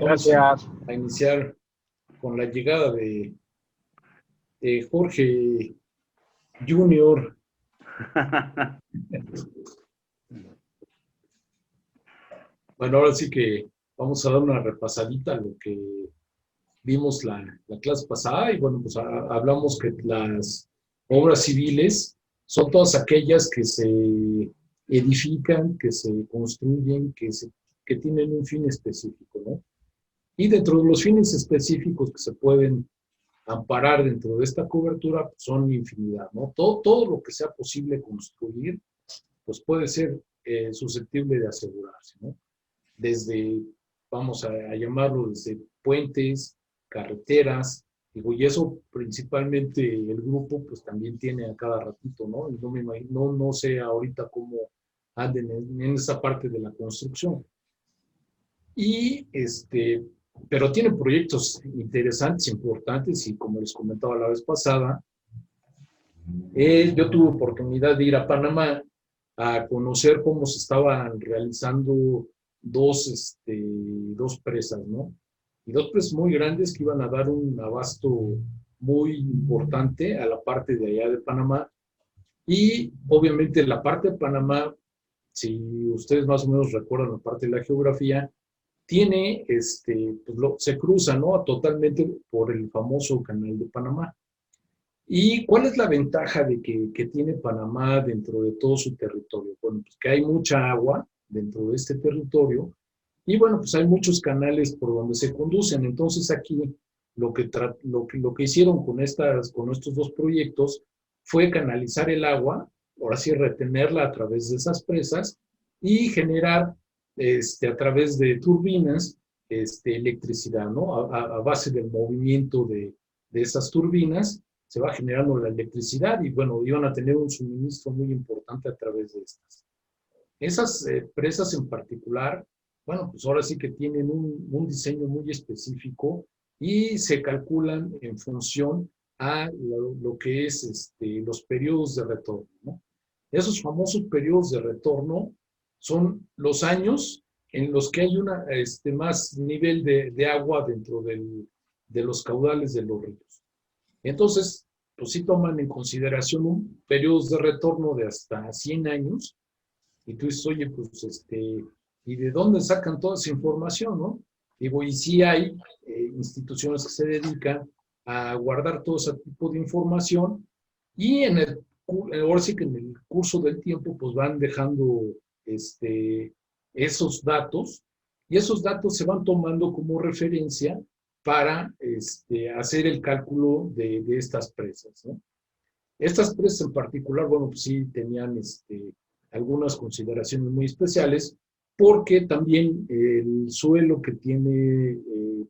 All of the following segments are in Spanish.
vamos Gracias. a iniciar con la llegada de Jorge Junior. Bueno, ahora sí que vamos a dar una repasadita a lo que vimos la clase pasada y bueno, pues hablamos que las obras civiles son todas aquellas que se edifican, que se construyen, que tienen un fin específico, ¿no? Y dentro de los fines específicos que se pueden amparar dentro de esta cobertura pues son infinidad, ¿no? Todo lo que sea posible construir, pues puede ser susceptible de asegurarse, ¿no? Desde, vamos a llamarlo, desde puentes, carreteras, digo, y eso principalmente el grupo pues también tiene a cada ratito, ¿no? Y no me imagino, no sé ahorita cómo anden en esa parte de la construcción. Y pero tienen proyectos interesantes, importantes, y como les comentaba la vez pasada, yo tuve oportunidad de ir a Panamá a conocer cómo se estaban realizando dos presas, ¿no? Y dos presas muy grandes que iban a dar un abasto muy importante a la parte de allá de Panamá. Y obviamente la parte de Panamá, si ustedes más o menos recuerdan la parte de la geografía, tiene, se cruza, ¿no? Totalmente por el famoso Canal de Panamá. ¿Y cuál es la ventaja de que tiene Panamá dentro de todo su territorio? Bueno, pues que hay mucha agua dentro de este territorio y bueno, pues hay muchos canales por donde se conducen. Entonces aquí lo que hicieron con estos dos proyectos fue canalizar el agua, ahora sí retenerla a través de esas presas y generar a través de turbinas electricidad, ¿no? A base del movimiento de esas turbinas se va generando la electricidad y bueno, iban a tener un suministro muy importante a través de estas. Esas presas en particular, bueno, pues ahora sí que tienen un diseño muy específico y se calculan en función a lo que es los periodos de retorno, ¿no? Esos famosos periodos de retorno son los años en los que hay más nivel de agua dentro de los caudales de los ríos. Entonces, pues sí toman en consideración periodos de retorno de hasta 100 años, y tú dices, oye, pues, ¿y de dónde sacan toda esa información, no? Digo, y sí hay instituciones que se dedican a guardar todo ese tipo de información, y ahora sí que en el curso del tiempo, pues van dejando esos datos, y esos datos se van tomando como referencia para hacer el cálculo de estas presas, ¿no? Estas presas en particular, bueno, pues sí tenían algunas consideraciones muy especiales, porque también el suelo que tiene,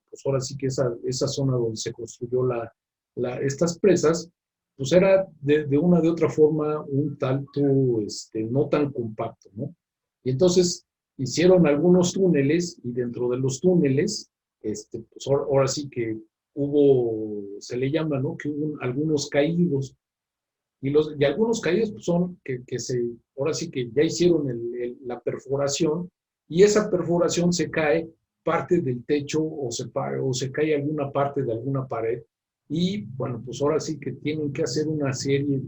pues ahora sí que esa zona donde se construyó estas presas, pues era de una de otra forma un tanto no tan compacto, ¿no? Y entonces hicieron algunos túneles y dentro de los túneles, pues ahora sí que se le llama, ¿no? Que hubo algunos caídos y algunos caídos pues, son ahora sí que ya hicieron la perforación y esa perforación se cae parte del techo o se cae alguna parte de alguna pared y bueno, pues ahora sí que tienen que hacer una serie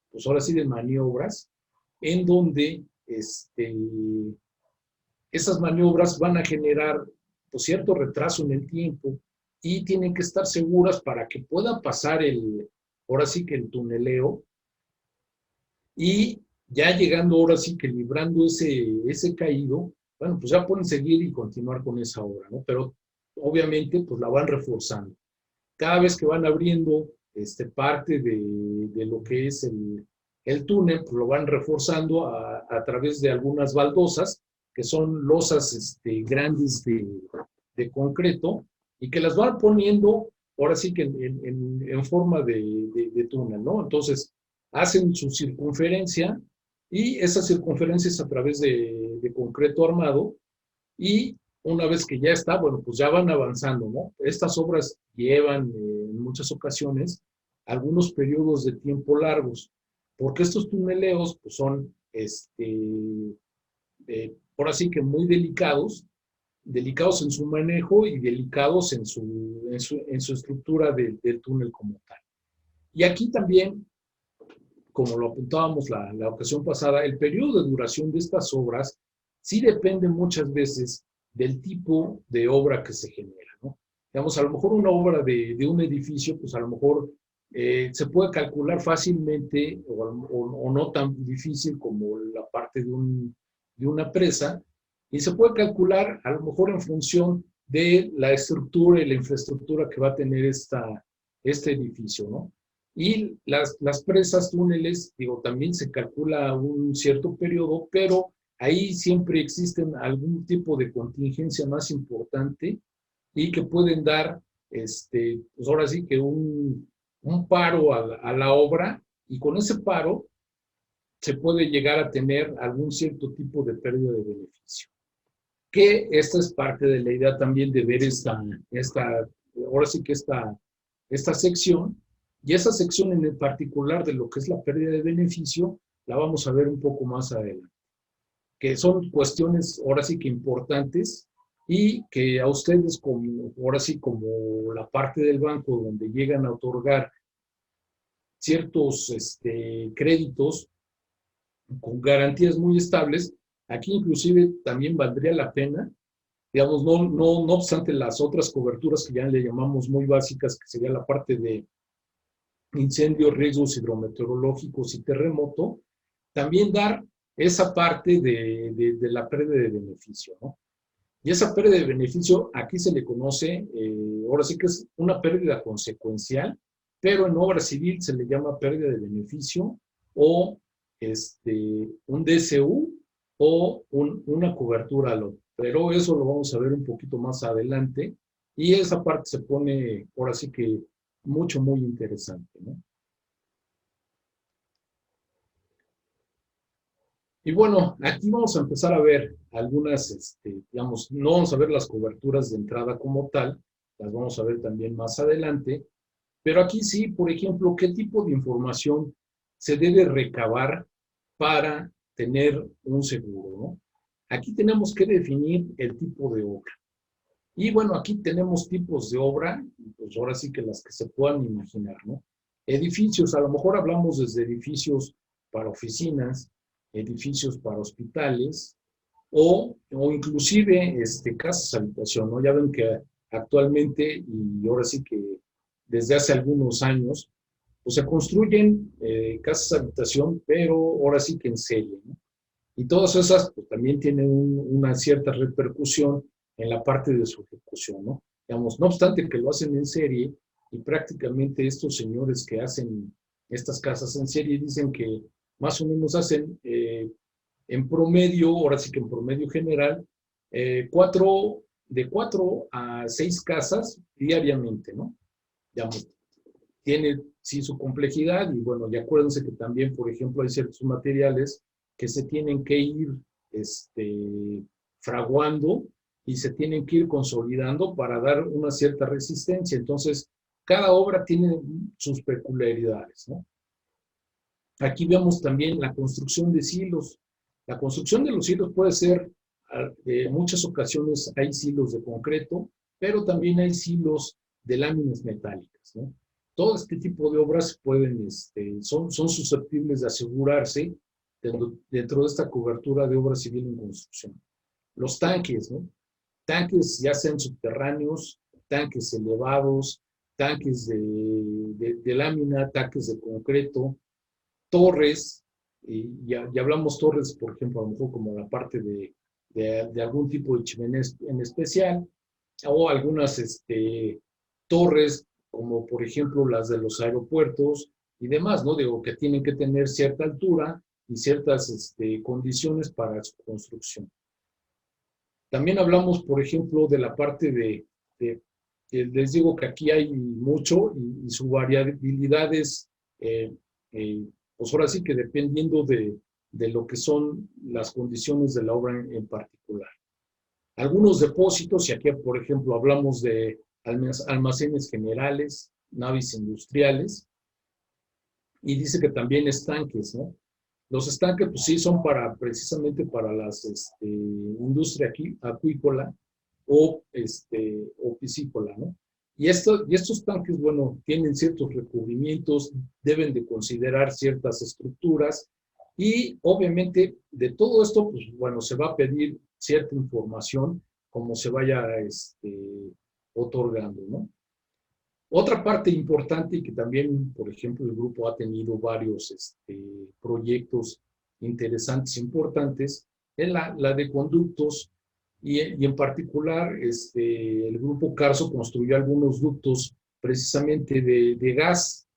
pues ahora sí de maniobras en donde esas maniobras van a generar pues, cierto retraso en el tiempo y tienen que estar seguras para que pueda pasar ahora sí que el tuneleo y ya llegando ahora sí que librando ese caído, bueno, pues ya pueden seguir y continuar con esa obra, ¿no? Pero obviamente pues la van reforzando. Cada vez que van abriendo parte de lo que es el túnel, pues lo van reforzando a través de algunas baldosas, que son losas grandes de concreto, y que las van poniendo ahora sí que en forma de túnel, ¿no? Entonces, hacen su circunferencia y esa circunferencia es a través de concreto armado y una vez que ya está, bueno, pues ya van avanzando, ¿no? Estas obras llevan en muchas ocasiones algunos periodos de tiempo largos, porque estos tuneleos pues son, por así que muy delicados delicados en su manejo y delicados en su estructura del túnel como tal. Y aquí también, como lo apuntábamos la ocasión pasada, el periodo de duración de estas obras sí depende muchas veces del tipo de obra que se genera, ¿no? Digamos, a lo mejor una obra de un edificio, pues a lo mejor se puede calcular fácilmente o no tan difícil como la parte de una presa, y se puede calcular a lo mejor en función de la estructura y la infraestructura que va a tener este edificio, ¿no? Y las presas, túneles, digo, también se calcula un cierto periodo, pero ahí siempre existen algún tipo de contingencia más importante y que pueden dar, pues ahora sí que un paro a la obra, y con ese paro se puede llegar a tener algún cierto tipo de pérdida de beneficio. Que esta es parte de la idea también de ver ahora sí que esta sección, y esa sección en el particular de lo que es la pérdida de beneficio, la vamos a ver un poco más adelante, que son cuestiones ahora sí que importantes y que a ustedes, como, ahora sí como la parte del banco donde llegan a otorgar ciertos créditos con garantías muy estables, aquí inclusive también valdría la pena, digamos, no obstante las otras coberturas que ya le llamamos muy básicas, que sería la parte de incendios, riesgos hidrometeorológicos y terremoto, también dar esa parte de la pérdida de beneficio, ¿no? Y esa pérdida de beneficio aquí se le conoce, ahora sí que es una pérdida consecuencial, pero en obra civil se le llama pérdida de beneficio o un DCU o una cobertura al otro. Pero eso lo vamos a ver un poquito más adelante y esa parte se pone ahora sí que muy interesante, ¿no? Y bueno, aquí vamos a empezar a ver algunas, digamos, no vamos a ver las coberturas de entrada como tal, las vamos a ver también más adelante, pero aquí sí, por ejemplo, qué tipo de información se debe recabar para tener un seguro, ¿no? Aquí tenemos que definir el tipo de obra. Y bueno, aquí tenemos tipos de obra, pues ahora sí que las que se puedan imaginar, ¿no? Edificios, a lo mejor hablamos desde edificios para oficinas, edificios para hospitales o inclusive casas habitación, ¿no? Ya ven que actualmente, y ahora sí que desde hace algunos años, pues se construyen casas habitación, pero ahora sí que en serie, ¿no? Y todas esas pues, también tienen una cierta repercusión en la parte de su ejecución, ¿no? Digamos, no obstante que lo hacen en serie, y prácticamente estos señores que hacen estas casas en serie dicen que más o menos hacen en promedio, ahora sí que en promedio general, de 4 a 6 casas diariamente, ¿no? Digamos, tiene sí su complejidad y bueno, y acuérdense que también, por ejemplo, hay ciertos materiales que se tienen que ir fraguando y se tienen que ir consolidando para dar una cierta resistencia. Entonces, cada obra tiene sus peculiaridades, ¿no? Aquí vemos también la construcción de silos. La construcción de los silos puede ser, en muchas ocasiones hay silos de concreto, pero también hay silos de láminas metálicas, ¿no? Todo este tipo de obras son susceptibles de asegurarse dentro de esta cobertura de obra civil en construcción. Los tanques, ¿no? Tanques ya sean subterráneos, tanques elevados, tanques de lámina, tanques de concreto, torres, y hablamos torres, por ejemplo, a lo mejor como la parte de algún tipo de chimenea en especial, o algunas torres, como por ejemplo las de los aeropuertos y demás, ¿no? Digo, que tienen que tener cierta altura y ciertas condiciones para su construcción. También hablamos, por ejemplo, de la parte les digo que aquí hay mucho y su variabilidad es, pues ahora sí que dependiendo de lo que son las condiciones de la obra en particular. Algunos depósitos, y aquí, por ejemplo, hablamos de almacenes generales, naves industriales, y dice que también estanques, ¿no? Los estanques, pues sí, son precisamente para las industria acuícola, o piscícola, ¿no? Y estos tanques, bueno, tienen ciertos recubrimientos, deben de considerar ciertas estructuras y obviamente de todo esto, pues bueno, se va a pedir cierta información como se vaya otorgando, ¿no? Otra parte importante y que también, por ejemplo, el grupo ha tenido varios proyectos interesantes, importantes, es la de conductos y en particular el grupo Carso construyó algunos ductos precisamente de gas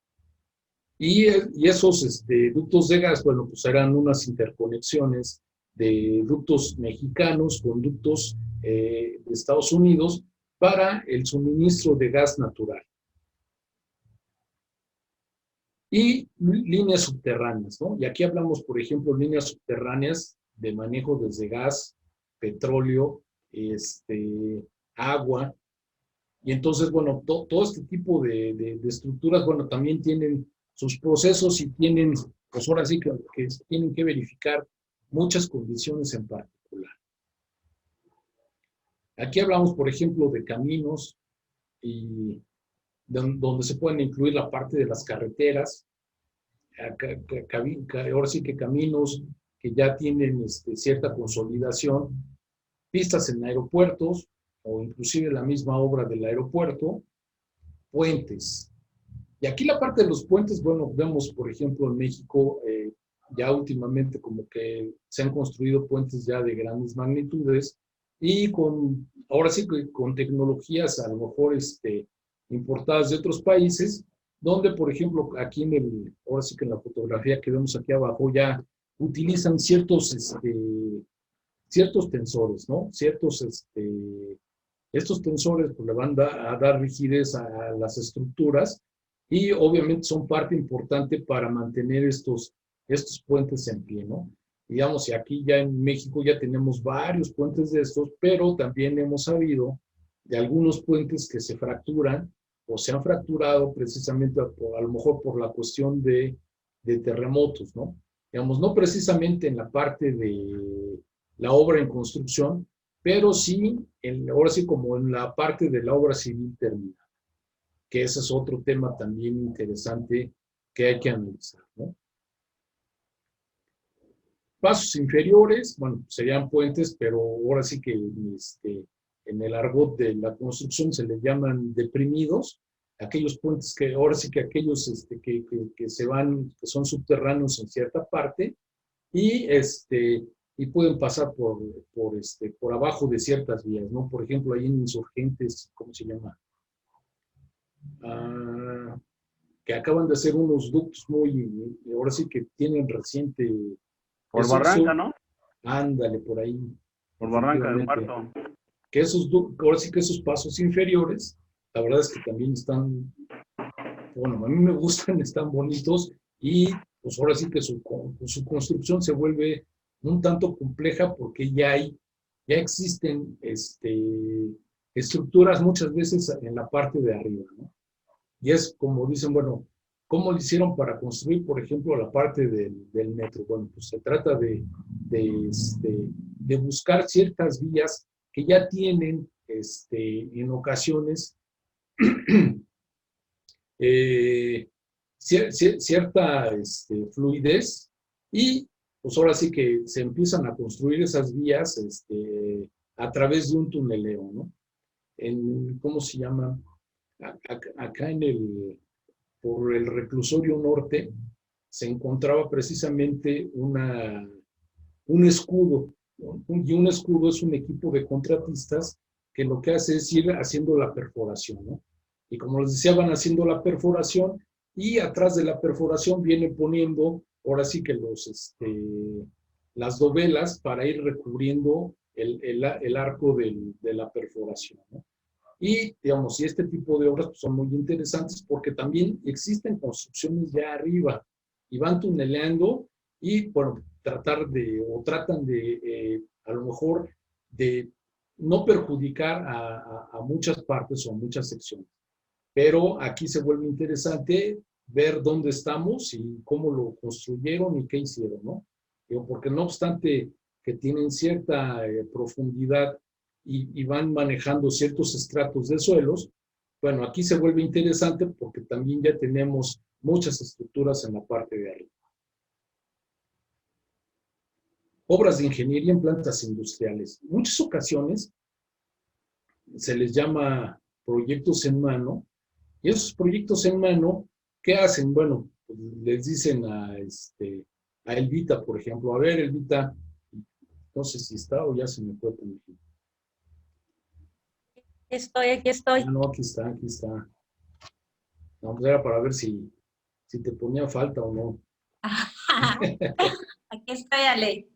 y esos ductos de gas, bueno, pues eran unas interconexiones de ductos mexicanos con ductos de Estados Unidos para el suministro de gas natural. Y líneas subterráneas, ¿no? Y aquí hablamos, por ejemplo, líneas subterráneas de manejo desde gas, petróleo, agua. Y entonces, bueno, todo este tipo de estructuras, bueno, también tienen sus procesos y tienen, pues ahora sí que tienen que verificar muchas condiciones en particular. Aquí hablamos, por ejemplo, de caminos y donde se pueden incluir la parte de las carreteras, ahora sí que caminos que ya tienen cierta consolidación, pistas en aeropuertos o inclusive la misma obra del aeropuerto, puentes. Y aquí la parte de los puentes, bueno, vemos por ejemplo en México ya últimamente como que se han construido puentes ya de grandes magnitudes y ahora sí que con tecnologías a lo mejor importadas de otros países, donde, por ejemplo, aquí ahora sí que en la fotografía que vemos aquí abajo ya utilizan ciertos tensores, ¿no? Estos tensores pues, le van a dar rigidez a las estructuras y obviamente son parte importante para mantener estos puentes en pie, ¿no? Digamos, y aquí ya en México ya tenemos varios puentes de estos, pero también hemos sabido de algunos puentes que se fracturan o se han fracturado precisamente a lo mejor por la cuestión de terremotos, ¿no? Digamos, no precisamente en la parte de la obra en construcción, pero sí, ahora sí como en la parte de la obra civil terminada, que ese es otro tema también interesante que hay que analizar, ¿no? Pasos inferiores, bueno, serían puentes, pero ahora sí que en el argot de la construcción se les llaman deprimidos, aquellos puentes que ahora sí que aquellos que se van, que son subterráneos en cierta parte y, y pueden pasar por abajo de ciertas vías, ¿no? Por ejemplo, ahí en Insurgentes, ¿cómo se llama? Que acaban de hacer unos ductos ahora sí que tienen reciente por Barranca, ¿no? Ándale, por ahí. Por Barranca del Muerto. Que ahora sí que esos pasos inferiores, la verdad es que también están, bueno, a mí me gustan, están bonitos y pues ahora sí que su construcción se vuelve un tanto compleja porque ya existen estructuras muchas veces en la parte de arriba, ¿no? Y es como dicen, bueno, ¿cómo lo hicieron para construir, por ejemplo, la parte del metro? Bueno, pues se trata de buscar ciertas vías que ya tienen en ocasiones cierta fluidez y pues ahora sí que se empiezan a construir esas vías a través de un tuneleo, ¿no? ¿Cómo se llama? Acá por el reclusorio norte se encontraba precisamente un escudo, ¿no? Y un escudo es un equipo de contratistas que lo que hace es ir haciendo la perforación, ¿no? Y como les decía, van haciendo la perforación y atrás de la perforación viene poniendo, ahora sí que las dovelas para ir recubriendo el arco de la perforación, ¿no? Y, digamos, y este tipo de obras pues, son muy interesantes porque también existen construcciones ya arriba y van tuneleando y, bueno, tratan de, a lo mejor, de no perjudicar a muchas partes o a muchas secciones. Pero aquí se vuelve interesante ver dónde estamos y cómo lo construyeron y qué hicieron, ¿no? Porque no obstante que tienen cierta profundidad y van manejando ciertos estratos de suelos. Bueno, aquí se vuelve interesante porque también ya tenemos muchas estructuras en la parte de arriba. Obras de ingeniería en plantas industriales. En muchas ocasiones se les llama proyectos en mano, y esos proyectos en mano, ¿qué hacen? Bueno, pues les dicen a Elvita, por ejemplo, a ver, Elvita, no sé si está o ya se me fue también. Aquí estoy. Ah, no, aquí está, aquí está. No, pues era para ver si te ponía falta o no. Aquí estoy, Ale.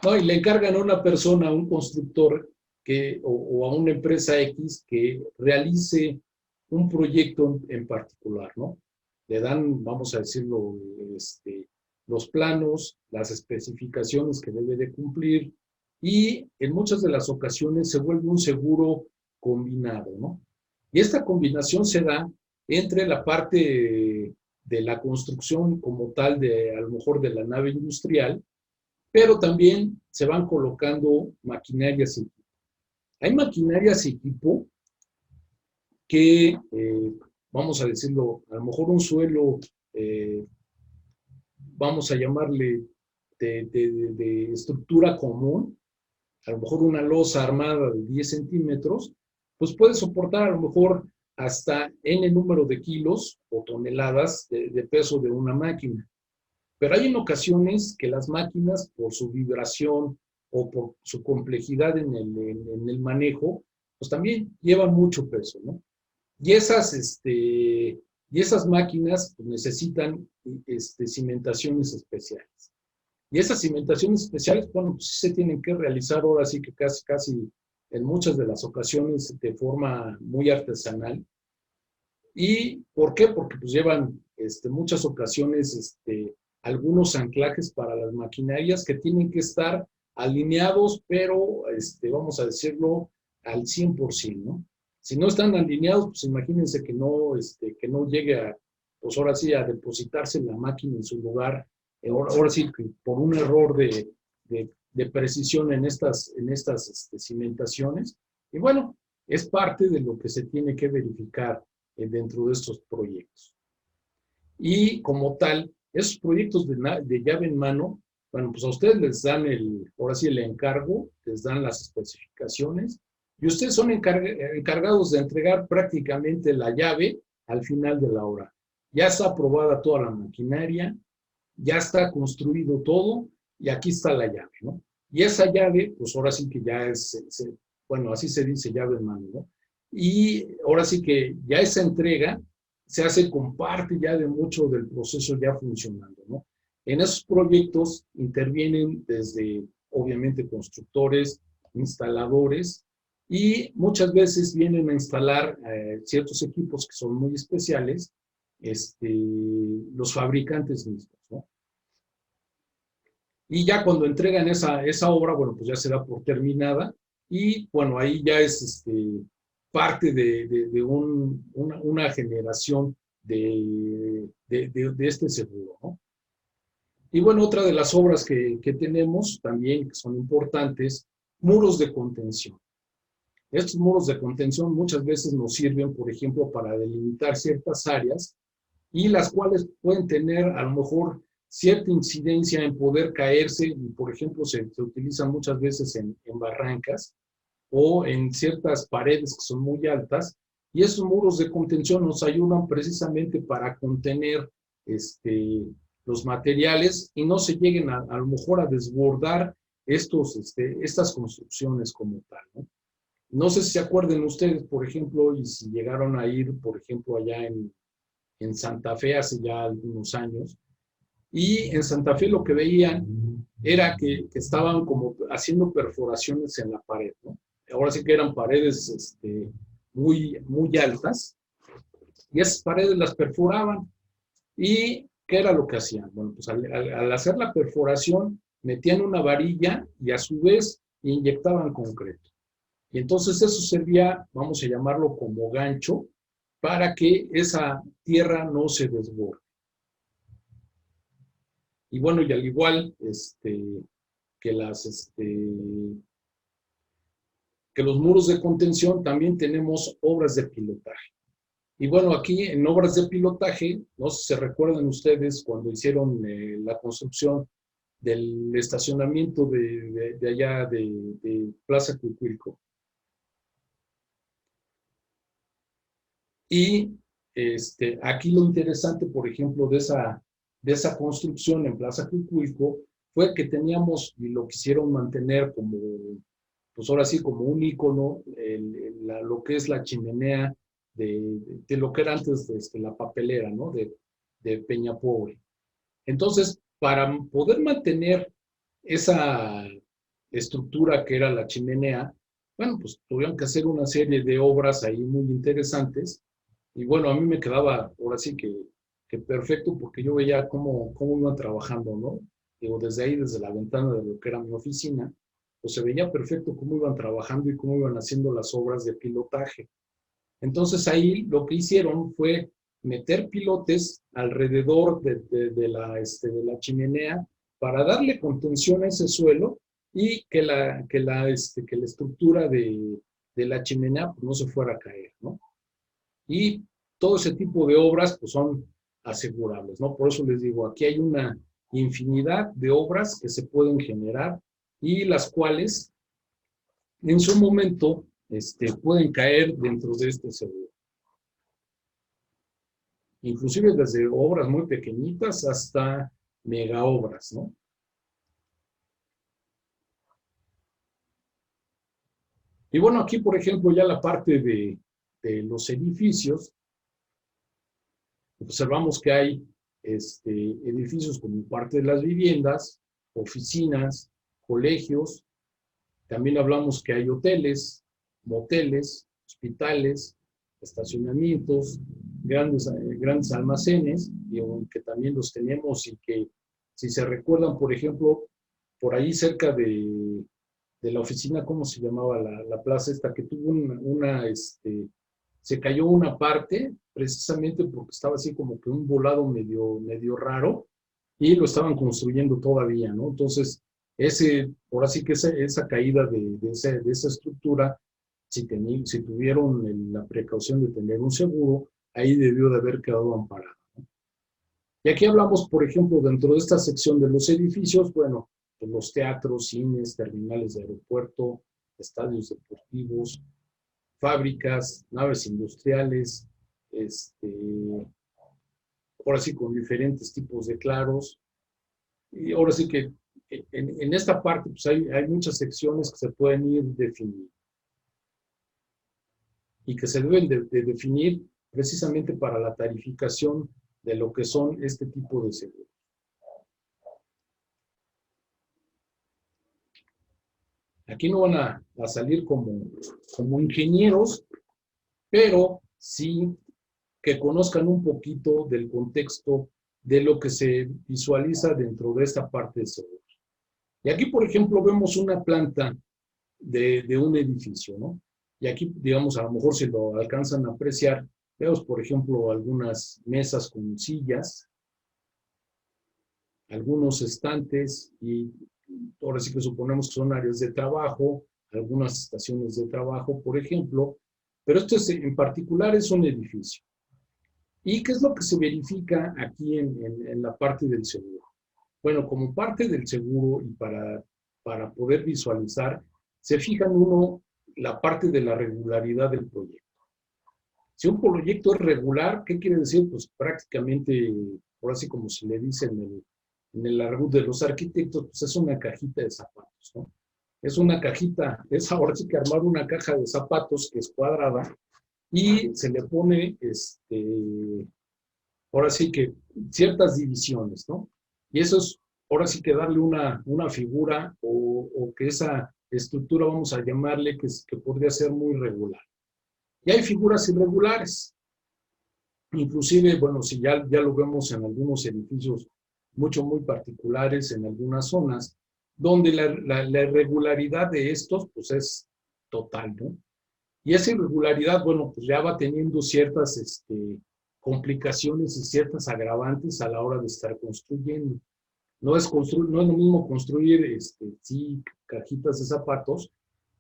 No, y le encargan a una persona, a un constructor o a una empresa X que realice un proyecto en particular, ¿no? Le dan, vamos a decirlo, los planos, las especificaciones que debe de cumplir y en muchas de las ocasiones se vuelve un seguro combinado, ¿no? Y esta combinación se da entre la parte de la construcción como tal de, a lo mejor, de la nave industrial, pero también se van colocando maquinarias y equipo. Hay maquinarias y equipo que, vamos a decirlo, a lo mejor un suelo, vamos a llamarle de estructura común, a lo mejor una losa armada de 10 centímetros, pues puede soportar a lo mejor hasta N número de kilos o toneladas de peso de una máquina. Pero hay en ocasiones que las máquinas, por su vibración o por su complejidad en el manejo, pues también llevan mucho peso, ¿no? Y esas máquinas pues, necesitan cimentaciones especiales. Y esas cimentaciones especiales, bueno, pues sí se tienen que realizar ahora sí que casi en muchas de las ocasiones de forma muy artesanal. ¿Y por qué? Porque pues llevan muchas ocasiones algunos anclajes para las maquinarias que tienen que estar alineados, pero vamos a decirlo al 100%, ¿no? Si no están alineados, pues imagínense que no llegue a, pues ahora sí, a depositarse la máquina en su lugar, ahora sí, por un error de precisión en estas cimentaciones. Y bueno, es parte de lo que se tiene que verificar dentro de estos proyectos. Y como tal, esos proyectos de llave en mano, bueno, pues a ustedes les dan ahora sí el encargo, les dan las especificaciones y ustedes son encargados de entregar prácticamente la llave al final de la obra. Ya está aprobada toda la maquinaria, ya está construido todo y aquí está la llave, ¿no? Y esa llave, pues ahora sí que ya bueno, así se dice llave en mano, ¿no? Y ahora sí que ya esa entrega se hace con parte ya de mucho del proceso ya funcionando, ¿no? En esos proyectos intervienen desde, obviamente, constructores, instaladores, y muchas veces vienen a instalar ciertos equipos que son muy especiales, los fabricantes mismos, ¿no? Y ya cuando entregan esa obra, bueno, pues ya se da por terminada y bueno, ahí ya es parte de una generación de este seguro, ¿no? Y bueno, otra de las obras que tenemos también, que son importantes, muros de contención. Estos muros de contención muchas veces nos sirven, por ejemplo, para delimitar ciertas áreas y las cuales pueden tener a lo mejor cierta incidencia en poder caerse, y por ejemplo se utilizan muchas veces en barrancas o en ciertas paredes que son muy altas, y esos muros de contención nos ayudan precisamente para contener los materiales y no se lleguen a lo mejor a desbordar estas construcciones como tal, ¿no? No sé si se acuerden ustedes, por ejemplo, y si llegaron a ir, por ejemplo, allá en Santa Fe hace ya algunos años, y en Santa Fe lo que veían era que estaban como haciendo perforaciones en la pared, ¿no? Ahora sí que eran paredes muy altas, y esas paredes las perforaban, y ¿qué era lo que hacían? Bueno, pues al hacer la perforación, metían una varilla y a su vez inyectaban concreto. Y entonces eso servía, vamos a llamarlo como gancho, para que esa tierra no se desborde. Y bueno, y al igual que que los muros de contención también tenemos obras de pilotaje. Y bueno, aquí en obras de pilotaje, no sé si se recuerdan ustedes cuando hicieron la construcción del estacionamiento de allá de Plaza Cuicuilco. Y aquí lo interesante, por ejemplo, de esa construcción en Plaza Cuicuilco fue que teníamos, y lo quisieron mantener como, pues ahora sí, como un ícono, lo que es la chimenea de lo que era antes la papelera, ¿no? De Peñapobre. Entonces, para poder mantener esa estructura que era la chimenea, bueno, pues tuvieron que hacer una serie de obras ahí muy interesantes. Y bueno, a mí me quedaba ahora sí que perfecto porque yo veía cómo iban trabajando, ¿no? Digo, desde ahí, desde la ventana de lo que era mi oficina, pues se veía perfecto cómo iban trabajando y cómo iban haciendo las obras de pilotaje. Entonces ahí lo que hicieron fue meter pilotes alrededor de la chimenea para darle contención a ese suelo y que la estructura de la chimenea pues, no se fuera a caer, ¿no? Y todo ese tipo de obras pues son asegurables, ¿no? Por eso les digo, aquí hay una infinidad de obras que se pueden generar y las cuales en su momento pueden caer dentro de este seguro. Inclusive desde obras muy pequeñitas hasta mega obras, ¿no? Y bueno, aquí, por ejemplo, ya la parte de los edificios, observamos que hay edificios como parte de las viviendas, oficinas, colegios, también hablamos que hay hoteles, moteles, hospitales, estacionamientos, grandes almacenes, que también los tenemos y que, si se recuerdan, por ejemplo, por ahí cerca de la oficina, ¿cómo se llamaba la plaza esta? Que tuvo se cayó una parte, precisamente porque estaba así como que un volado medio raro, y lo estaban construyendo todavía, ¿no? Entonces, por así que esa caída de esa estructura, si tuvieron la precaución de tener un seguro, ahí debió de haber quedado amparado, ¿no? Y aquí hablamos, por ejemplo, dentro de esta sección de los edificios, bueno, pues los teatros, cines, terminales de aeropuerto, estadios deportivos, fábricas, naves industriales, ahora sí con diferentes tipos de claros. Y ahora sí que en esta parte pues hay muchas secciones que se pueden ir definiendo y que se deben de definir precisamente para la tarificación de lo que son este tipo de seguros. Aquí no van a salir como ingenieros, pero sí que conozcan un poquito del contexto de lo que se visualiza dentro de esta parte de seguros. Y aquí, por ejemplo, vemos una planta de un edificio, ¿no? Y aquí, digamos, a lo mejor si lo alcanzan a apreciar, vemos, por ejemplo, algunas mesas con sillas, algunos estantes, y ahora sí que suponemos que son áreas de trabajo, algunas estaciones de trabajo, por ejemplo, pero esto en particular es un edificio. ¿Y qué es lo que se verifica aquí en la parte del seguro? Bueno, como parte del seguro y para poder visualizar, se fijan uno la parte de la regularidad del proyecto. Si un proyecto es regular, ¿qué quiere decir? Pues prácticamente, por así como se le dice en el argot de los arquitectos, pues es una cajita de zapatos, ¿no? Es una cajita, es ahora sí que armar una caja de zapatos que es cuadrada y se le pone, ahora sí que ciertas divisiones, ¿no? Y eso es, ahora sí que darle una figura o que esa estructura, vamos a llamarle, que podría ser muy regular. Y hay figuras irregulares. Inclusive, bueno, si ya lo vemos en algunos edificios muy particulares, en algunas zonas, donde la irregularidad de estos, pues es total, ¿no? Y esa irregularidad, bueno, pues ya va teniendo ciertas complicaciones y ciertas agravantes a la hora de estar construyendo. No es lo mismo construir, sí, cajitas de zapatos,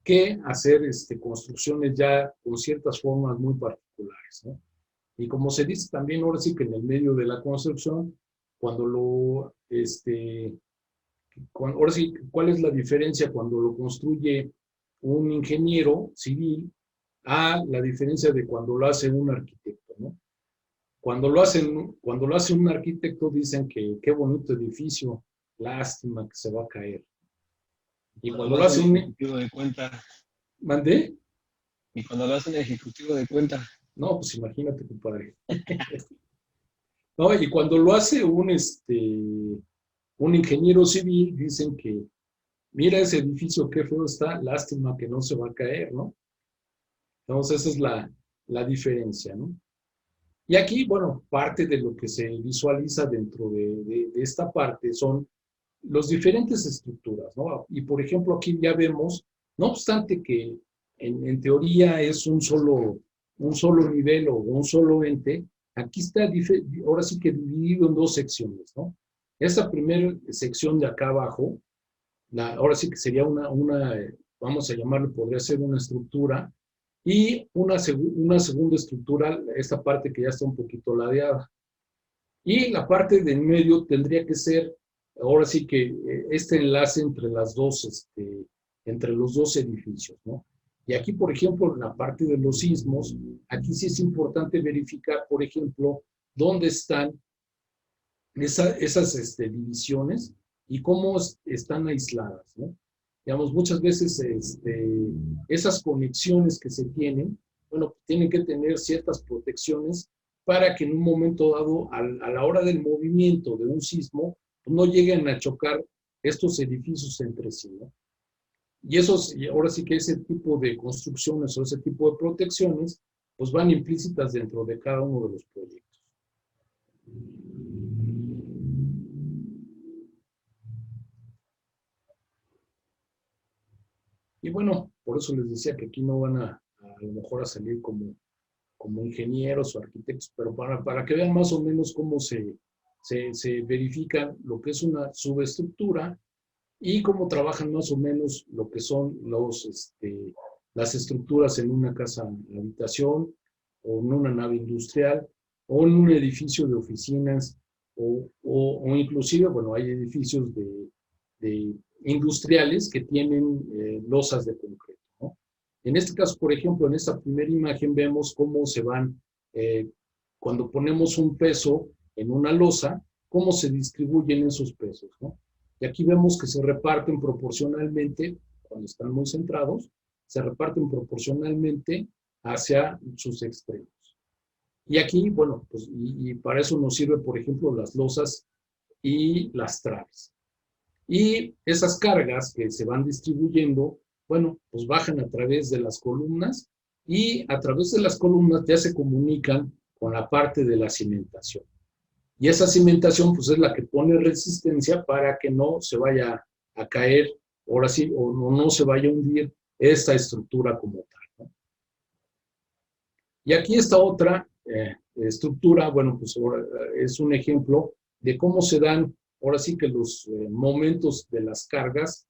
que hacer construcciones ya con ciertas formas muy particulares, ¿no? Y como se dice también ahora sí que en el medio de la construcción, cuando ahora sí, ¿cuál es la diferencia cuando lo construye un ingeniero civil a la diferencia de cuando lo hace un arquitecto, ¿no? Cuando lo hace un arquitecto dicen que qué bonito edificio, lástima que se va a caer. Y cuando lo hace un ejecutivo de cuenta. ¿Mandé? Y cuando lo hace un ejecutivo de cuenta. No, pues imagínate, compadre. No, y cuando lo hace un ingeniero civil, dicen que mira ese edificio, qué feo está, lástima que no se va a caer, ¿no? Entonces, esa es la diferencia, ¿no? Y aquí, bueno, parte de lo que se visualiza dentro de esta parte son las diferentes estructuras, ¿no? Y, por ejemplo, aquí ya vemos, no obstante que en teoría es un solo nivel o un solo ente, aquí está, ahora sí que dividido en dos secciones, ¿no? Esta primera sección de acá abajo, ahora sí que sería vamos a llamarlo, podría ser una estructura, y una segunda estructura, esta parte que ya está un poquito ladeada. Y la parte del medio tendría que ser, ahora sí que este enlace entre entre los dos edificios, ¿no? Y aquí, por ejemplo, en la parte de los sismos, aquí sí es importante verificar, por ejemplo, dónde están esas divisiones y cómo están aisladas, ¿no? Digamos, muchas veces esas conexiones que se tienen, bueno, tienen que tener ciertas protecciones para que en un momento dado, a la hora del movimiento de un sismo, no lleguen a chocar estos edificios entre sí, ¿no? Y ahora sí que ese tipo de construcciones o ese tipo de protecciones, pues van implícitas dentro de cada uno de los proyectos. Y bueno, por eso les decía que aquí no van a lo mejor a salir como ingenieros o arquitectos, pero para que vean más o menos cómo se verifica lo que es una subestructura y cómo trabajan más o menos lo que son las estructuras en una casa habitación o en una nave industrial o en un edificio de oficinas o inclusive, bueno, hay edificios de industriales que tienen losas de concreto, ¿no? En este caso, por ejemplo, en esta primera imagen vemos cómo se van, cuando ponemos un peso en una losa, cómo se distribuyen esos pesos, ¿no? Y aquí vemos que se reparten proporcionalmente, cuando están muy centrados, se reparten proporcionalmente hacia sus extremos. Y aquí, bueno, pues, y para eso nos sirve, por ejemplo, las losas y las traves. Y esas cargas que se van distribuyendo, bueno, pues bajan a través de las columnas y a través de las columnas ya se comunican con la parte de la cimentación. Y esa cimentación pues es la que pone resistencia para que no se vaya a caer, ahora sí, o no se vaya a hundir esta estructura como tal, ¿no? Y aquí está otra estructura, bueno, pues ahora es un ejemplo de cómo se dan, ahora sí que los momentos de las cargas,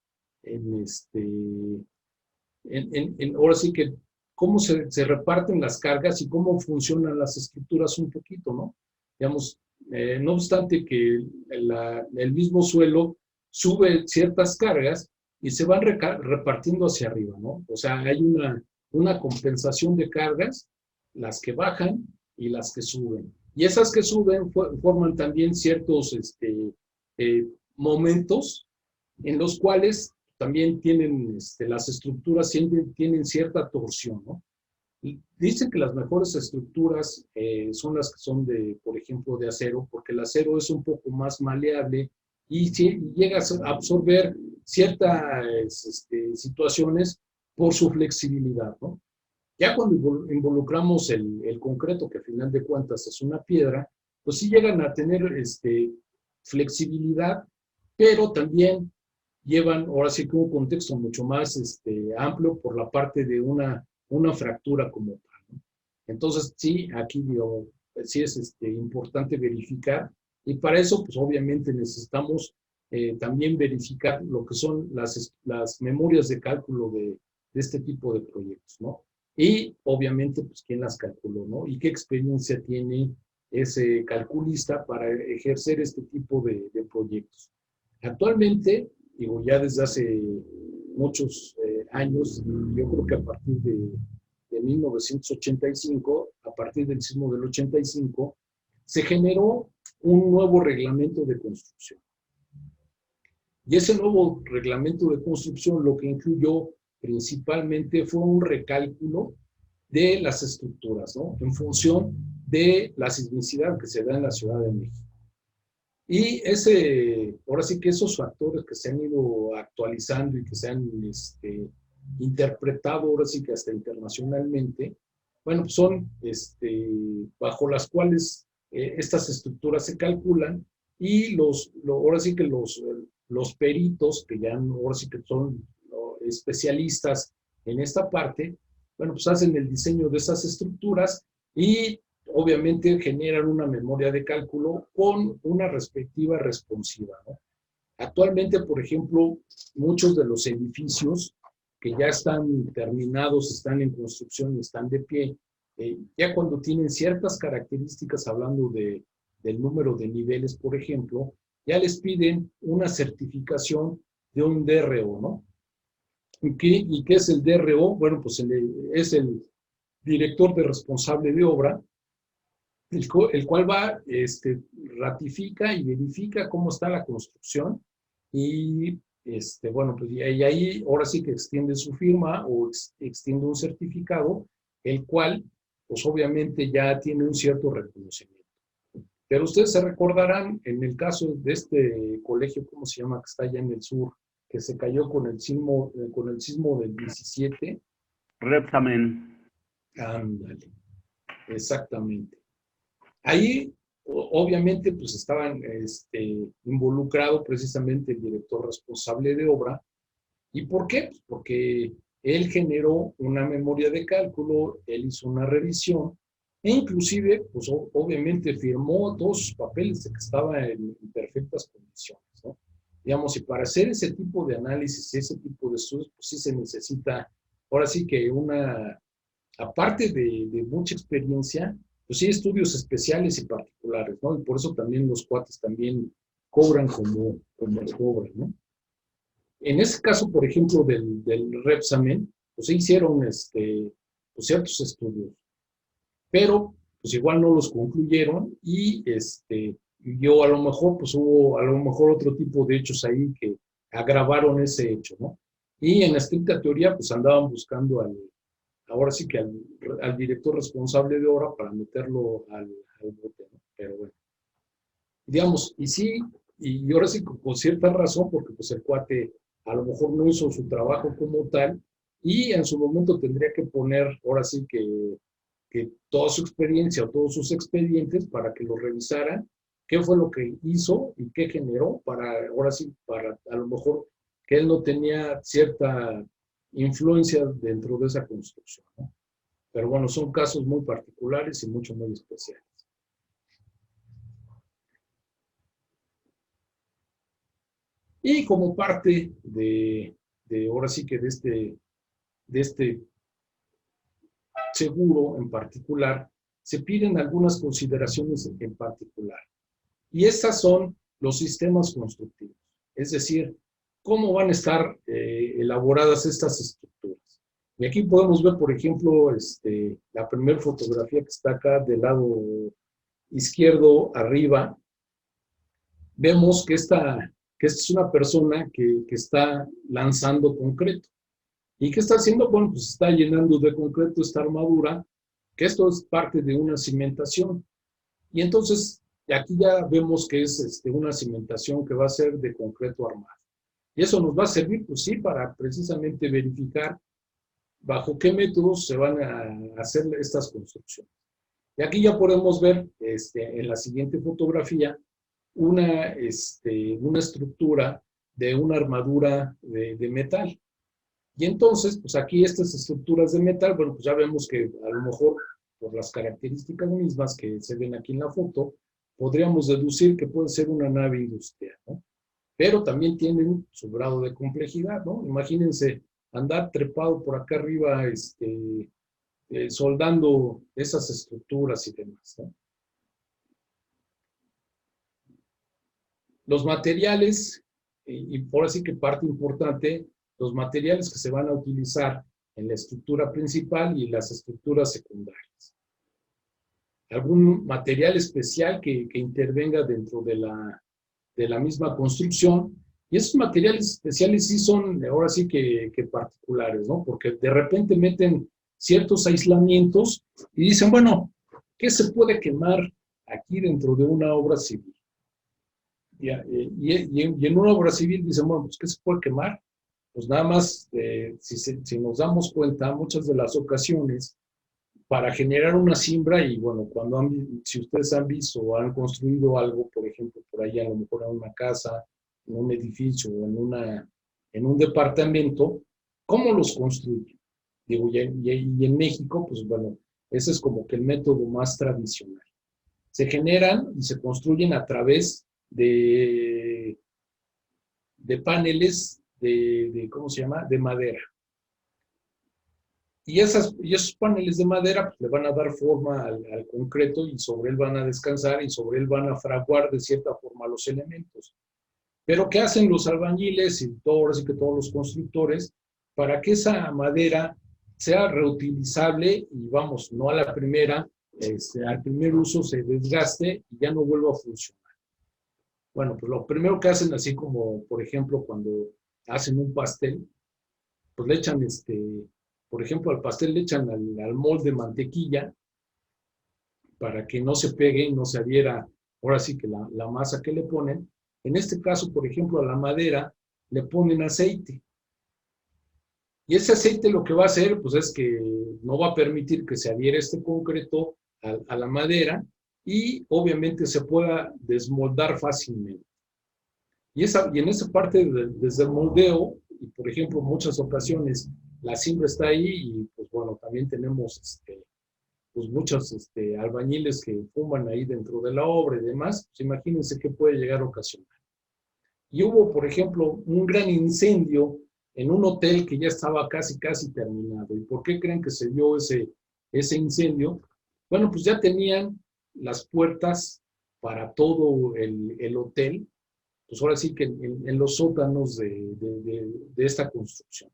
ahora sí que cómo se reparten las cargas y cómo funcionan las estructuras un poquito, ¿no? Digamos, no obstante que el mismo suelo sube ciertas cargas y se van repartiendo hacia arriba, ¿no? O sea, hay una compensación de cargas, las que bajan y las que suben. Y esas que suben forman también ciertos momentos en los cuales también tienen, las estructuras tienen cierta torsión, ¿no? Y dicen que las mejores estructuras son las que son por ejemplo, de acero, porque el acero es un poco más maleable y llega a absorber ciertas situaciones por su flexibilidad, ¿no? Ya cuando involucramos el concreto, que al final de cuentas es una piedra, pues sí llegan a tener flexibilidad, pero también llevan ahora sí que un contexto mucho más amplio por la parte de una fractura como tal, ¿no? Entonces, sí, aquí digo, sí es importante verificar y para eso, pues obviamente necesitamos también verificar lo que son las memorias de cálculo de este tipo de proyectos, ¿no? Y obviamente, pues, quién las calculó, ¿no? Y qué experiencia tiene ese calculista para ejercer este tipo de proyectos. Actualmente, digo, ya desde hace muchos años, yo creo que a partir de 1985, a partir del sismo del 85, se generó un nuevo reglamento de construcción. Y ese nuevo reglamento de construcción lo que incluyó principalmente fue un recálculo de las estructuras, ¿no? En función de la sismicidad que se da en la Ciudad de México. Y ahora sí que esos factores que se han ido actualizando y que se han interpretado ahora sí que hasta internacionalmente, bueno, pues son bajo las cuales estas estructuras se calculan y ahora sí que los peritos, que ya ahora sí que son especialistas en esta parte, bueno, pues hacen el diseño de esas estructuras y obviamente generan una memoria de cálculo con una respectiva responsiva, ¿no? Actualmente, por ejemplo, muchos de los edificios que ya están terminados, están en construcción y están de pie, ya cuando tienen ciertas características, hablando del número de niveles, por ejemplo, ya les piden una certificación de un DRO, ¿no? ¿Y qué es el DRO? Bueno, pues es el director de responsable de obra, el cual va, ratifica y verifica cómo está la construcción y, bueno, pues y ahí ahora sí que extiende su firma o extiende un certificado, el cual, pues obviamente ya tiene un cierto reconocimiento. Pero ustedes se recordarán, en el caso de este colegio, ¿cómo se llama?, que está allá en el sur, que se cayó con el sismo del 17. Repsamen. Ándale, exactamente. Ahí, obviamente, pues estaban involucrado precisamente el director responsable de obra. ¿Y por qué? Pues porque él generó una memoria de cálculo, él hizo una revisión, e inclusive, pues obviamente firmó todos sus papeles de que estaba en perfectas condiciones, ¿no? Digamos, y para hacer ese tipo de análisis, ese tipo de estudios, pues sí se necesita, ahora sí que aparte de mucha experiencia, pues sí, estudios especiales y particulares, ¿no? Y por eso también los cuates también cobran como cobran, ¿no? En ese caso, por ejemplo, del Repsamen, pues se hicieron pues ciertos estudios, pero pues igual no los concluyeron y yo a lo mejor, pues hubo a lo mejor otro tipo de hechos ahí que agravaron ese hecho, ¿no? Y en la estricta teoría, pues andaban buscando ahora sí que al director responsable de obra para meterlo al bote, ¿no? Pero bueno, digamos, y sí, y ahora sí con cierta razón, porque pues el cuate a lo mejor no hizo su trabajo como tal, y en su momento tendría que poner, ahora sí que toda su experiencia o todos sus expedientes para que lo revisaran, qué fue lo que hizo y qué generó, para, ahora sí, para a lo mejor que él no tenía cierta influencia dentro de esa construcción, ¿no? Pero bueno, son casos muy particulares y muy especiales. Y como parte ahora sí que de este seguro en particular, se piden algunas consideraciones en particular. Y estas son los sistemas constructivos. Es decir, cómo van a estar elaboradas estas estructuras. Y aquí podemos ver, por ejemplo, la primera fotografía que está acá del lado izquierdo arriba. Vemos que esta es una persona que está lanzando concreto. ¿Y qué está haciendo? Bueno, pues está llenando de concreto esta armadura, que esto es parte de una cimentación. Y entonces, aquí ya vemos que es una cimentación que va a ser de concreto armado. Y eso nos va a servir, pues sí, para precisamente verificar bajo qué métodos se van a hacer estas construcciones. Y aquí ya podemos ver en la siguiente fotografía una estructura de una armadura de metal. Y entonces, pues aquí estas estructuras de metal, bueno, pues ya vemos que a lo mejor por las características mismas que se ven aquí en la foto, podríamos deducir que puede ser una nave industrial, ¿no? Pero también tienen su grado de complejidad, ¿no? Imagínense andar trepado por acá arriba, soldando esas estructuras y demás, ¿no? Los materiales, y por así que parte importante, los materiales que se van a utilizar en la estructura principal y en las estructuras secundarias. Algún material especial que intervenga dentro de la misma construcción. Y esos materiales especiales sí son, ahora sí que particulares, ¿no? Porque de repente meten ciertos aislamientos y dicen, bueno, ¿qué se puede quemar aquí dentro de una obra civil? Y en una obra civil dicen, bueno, pues ¿qué se puede quemar? Pues nada más, si nos damos cuenta, muchas de las ocasiones, para generar una siembra, y bueno, si ustedes han visto o han construido algo, por ejemplo, por ahí a lo mejor en una casa, en un edificio o en un departamento, ¿cómo los construyen? Digo, y en México, pues bueno, ese es como que el método más tradicional. Se generan y se construyen a través de paneles ¿cómo se llama? De madera. Y esos paneles de madera pues, le van a dar forma al concreto y sobre él van a descansar y sobre él van a fraguar de cierta forma los elementos. Pero ¿qué hacen los albañiles y así que todos los constructores para que esa madera sea reutilizable y vamos, no a la primera, al primer uso se desgaste y ya no vuelva a funcionar? Bueno, pues lo primero que hacen, así como por ejemplo cuando hacen un pastel, pues le echan por ejemplo, al pastel le echan al molde mantequilla para que no se pegue y no se adhiera, ahora sí que la masa que le ponen. En este caso, por ejemplo, a la madera le ponen aceite. Y ese aceite lo que va a hacer, pues es que no va a permitir que se adhiera este concreto a la madera y obviamente se pueda desmoldar fácilmente. Y en esa parte, desde el moldeo, y por ejemplo, en muchas ocasiones la siembra está ahí y pues bueno, también tenemos pues muchos albañiles que fuman ahí dentro de la obra y demás, pues imagínense qué puede llegar a ocasionar. Y hubo, por ejemplo, un gran incendio en un hotel que ya estaba casi terminado. ¿Y por qué creen que se dio ese incendio? Bueno, pues ya tenían las puertas para todo el hotel, pues ahora sí que en los sótanos de esta construcción.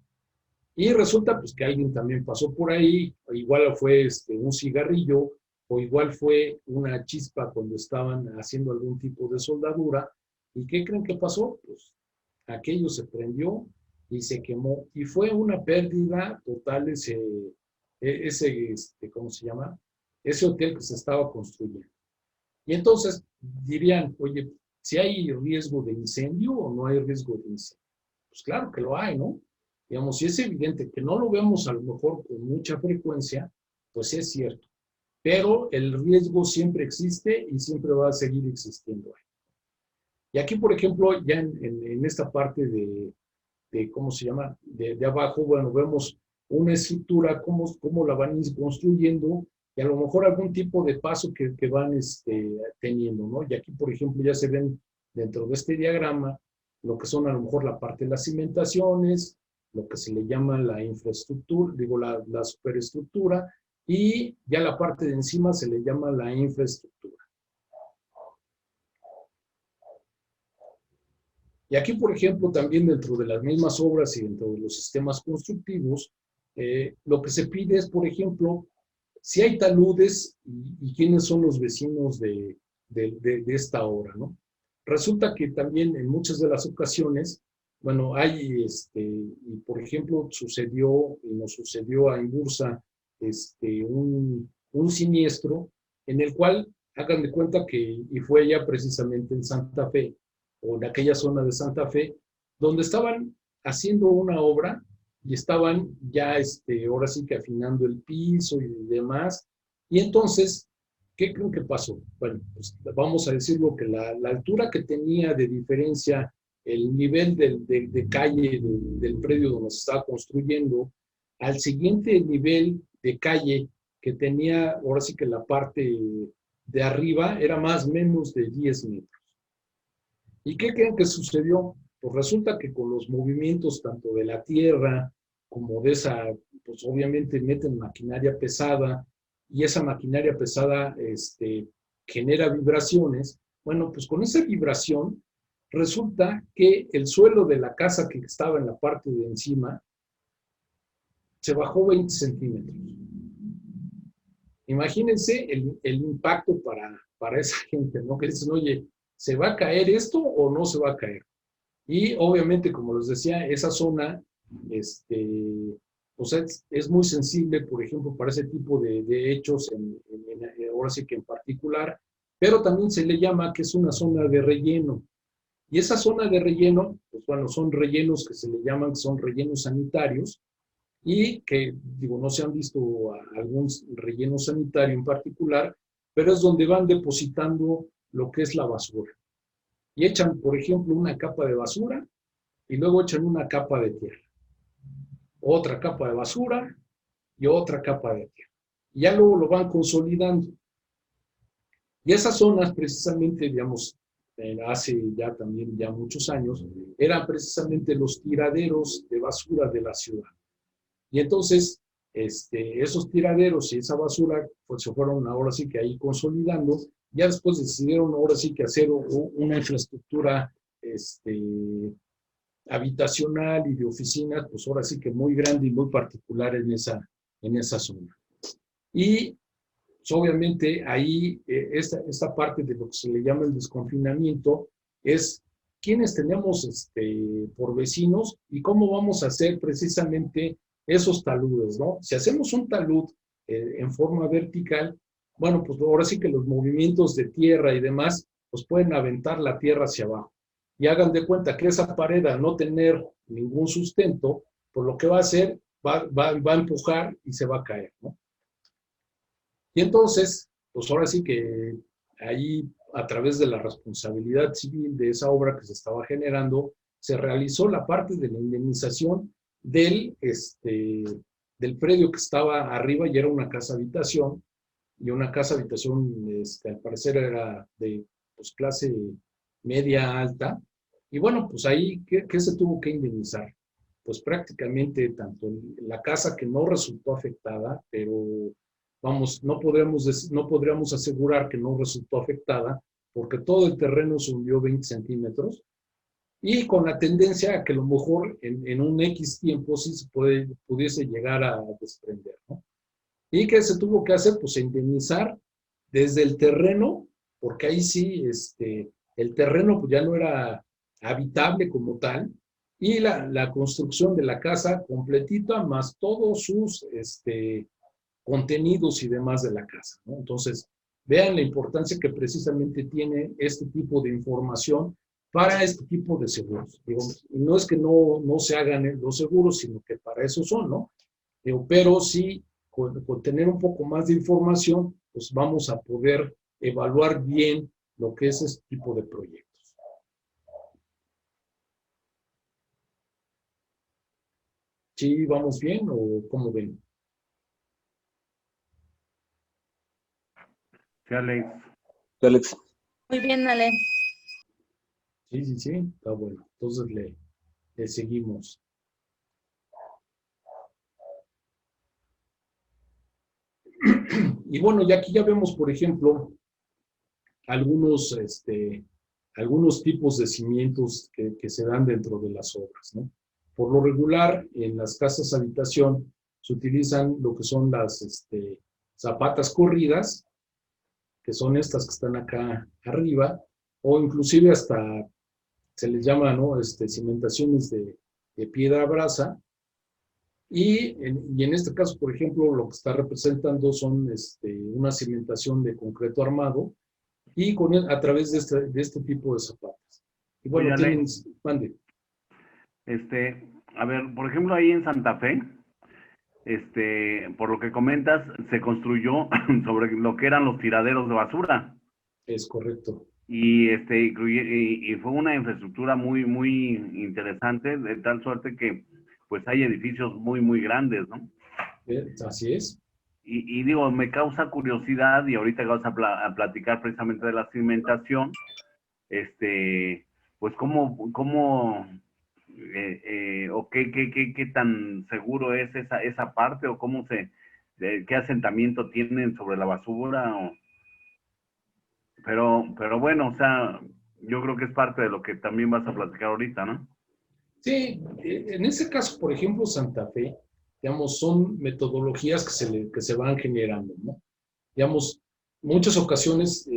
Y resulta pues que alguien también pasó por ahí, igual fue un cigarrillo, o igual fue una chispa cuando estaban haciendo algún tipo de soldadura. ¿Y qué creen que pasó? Pues aquello se prendió y se quemó. Y fue una pérdida total ¿cómo se llama? Ese hotel que se estaba construyendo. Y entonces dirían, oye, si hay riesgo de incendio o no hay riesgo de incendio. Pues claro que lo hay, ¿no? Digamos, si es evidente que no lo vemos a lo mejor con mucha frecuencia, pues es cierto. Pero el riesgo siempre existe y siempre va a seguir existiendo ahí. Y aquí, por ejemplo, ya en esta parte ¿cómo se llama? De abajo, bueno, vemos una estructura, cómo la van construyendo y a lo mejor algún tipo de paso que van teniendo, ¿no? Y aquí, por ejemplo, ya se ven dentro de este diagrama lo que son a lo mejor la parte de las cimentaciones, lo que se le llama la infraestructura, digo, la superestructura, y ya la parte de encima se le llama la infraestructura. Y aquí, por ejemplo, también dentro de las mismas obras y dentro de los sistemas constructivos, lo que se pide es, por ejemplo, si hay taludes y quiénes son los vecinos de esta obra, ¿no? Resulta que también en muchas de las ocasiones, bueno, hay, y por ejemplo, nos sucedió en Bursa, un siniestro en el cual, hagan de cuenta y fue ya precisamente en Santa Fe, o en aquella zona de Santa Fe, donde estaban haciendo una obra y estaban ya, ahora sí que afinando el piso y demás. Y entonces, ¿qué creen que pasó? Bueno, pues vamos a decirlo que la altura que tenía de diferencia el nivel de calle del predio donde se estaba construyendo, al siguiente nivel de calle que tenía, ahora sí que la parte de arriba, era más o menos de 10 metros. ¿Y qué creen que sucedió? Pues resulta que con los movimientos tanto de la tierra como de esa, pues obviamente meten maquinaria pesada y esa maquinaria pesada genera vibraciones. Bueno, pues con esa vibración resulta que el suelo de la casa que estaba en la parte de encima se bajó 20 centímetros. Imagínense el impacto para esa gente, ¿no? Que dicen, oye, ¿se va a caer esto o no se va a caer? Y obviamente, como les decía, esa zona pues es muy sensible, por ejemplo, para ese tipo de hechos, ahora sí que en particular, pero también se le llama que es una zona de relleno. Y esa zona de relleno, pues bueno, son rellenos que se le llaman, son rellenos sanitarios, y que, digo, no se han visto algún relleno sanitario en particular, pero es donde van depositando lo que es la basura. Y echan, por ejemplo, una capa de basura y luego echan una capa de tierra, otra capa de basura y otra capa de tierra. Y ya luego lo van consolidando. Y esas zonas precisamente, digamos, hace ya también ya muchos años, eran precisamente los tiraderos de basura de la ciudad. Y entonces, esos tiraderos y esa basura, pues se fueron ahora sí que ahí consolidando. Ya después decidieron ahora sí que hacer una infraestructura habitacional y de oficinas, pues ahora sí que muy grande y muy particular en esa zona. Y pues obviamente ahí esta parte de lo que se le llama el desconfinamiento es quiénes tenemos por vecinos y cómo vamos a hacer precisamente esos taludes, ¿no? Si hacemos un talud en forma vertical, bueno, pues ahora sí que los movimientos de tierra y demás, pues pueden aventar la tierra hacia abajo. Y hagan de cuenta que esa pared, al no tener ningún sustento, pues lo que va a hacer, va a empujar y se va a caer, ¿no? Y entonces, pues ahora sí que ahí, a través de la responsabilidad civil de esa obra que se estaba generando, se realizó la parte de la indemnización del predio que estaba arriba, y era una casa habitación, y una casa habitación, al parecer era de pues, clase media alta. Y bueno, pues ahí, ¿qué se tuvo que indemnizar? Pues prácticamente tanto la casa que no resultó afectada, pero vamos, no podríamos asegurar que no resultó afectada, porque todo el terreno se hundió 20 centímetros, y con la tendencia a que a lo mejor en un X tiempo sí se pudiese llegar a desprender, ¿no? ¿Y qué se tuvo que hacer? Pues indemnizar desde el terreno, porque ahí sí, el terreno pues ya no era habitable como tal, y la construcción de la casa completita, más todos sus contenidos y demás de la casa, ¿no? Entonces, vean la importancia que precisamente tiene este tipo de información para este tipo de seguros. Digo, no es que no se hagan los seguros, sino que para eso son, ¿no? Digo, pero sí, con tener un poco más de información, pues vamos a poder evaluar bien lo que es este tipo de proyectos. ¿Sí vamos bien o cómo ven? Sí, Alex. Alex. Muy bien, Ale. Sí, está bueno. Entonces le seguimos. Y bueno, y aquí ya vemos, por ejemplo, algunos tipos de cimientos que se dan dentro de las obras, ¿no? Por lo regular, en las casas habitación se utilizan lo que son las zapatas corridas, que son estas que están acá arriba, o inclusive hasta se les llama, ¿no? Cimentaciones de piedra brasa. Y en este caso, por ejemplo, lo que está representando son una cimentación de concreto armado, y a través de este tipo de zapatas. Y bueno, Oye, tienen, Alex, mande. a ver, por ejemplo, ahí en Santa Fe, por lo que comentas, se construyó sobre lo que eran los tiraderos de basura. Es correcto. Y y fue una infraestructura muy, muy interesante, de tal suerte que pues hay edificios muy, muy grandes, ¿no? Así es. Y digo, me causa curiosidad, y ahorita vamos a platicar precisamente de la cimentación, pues cómo o qué tan seguro es esa parte, o qué asentamiento tienen sobre la basura, pero bueno, o sea, yo creo que es parte de lo que también vas a platicar ahorita, ¿no? Sí, en ese caso, por ejemplo, Santa Fe, digamos, son metodologías que se van generando, ¿no? Digamos, muchas ocasiones,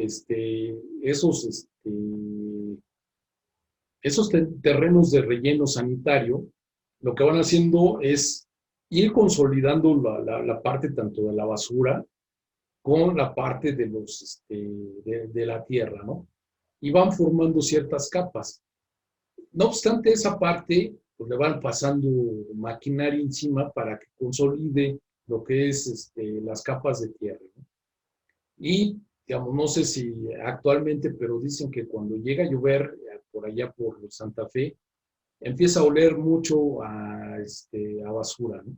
esos terrenos de relleno sanitario, lo que van haciendo es ir consolidando la parte tanto de la basura con la parte de la tierra, ¿no? Y van formando ciertas capas. No obstante, esa parte, pues le van pasando maquinaria encima para que consolide lo que es las capas de tierra, ¿no? Y, digamos, no sé si actualmente, pero dicen que cuando llega a llover por allá por Santa Fe, empieza a oler mucho a basura, ¿no?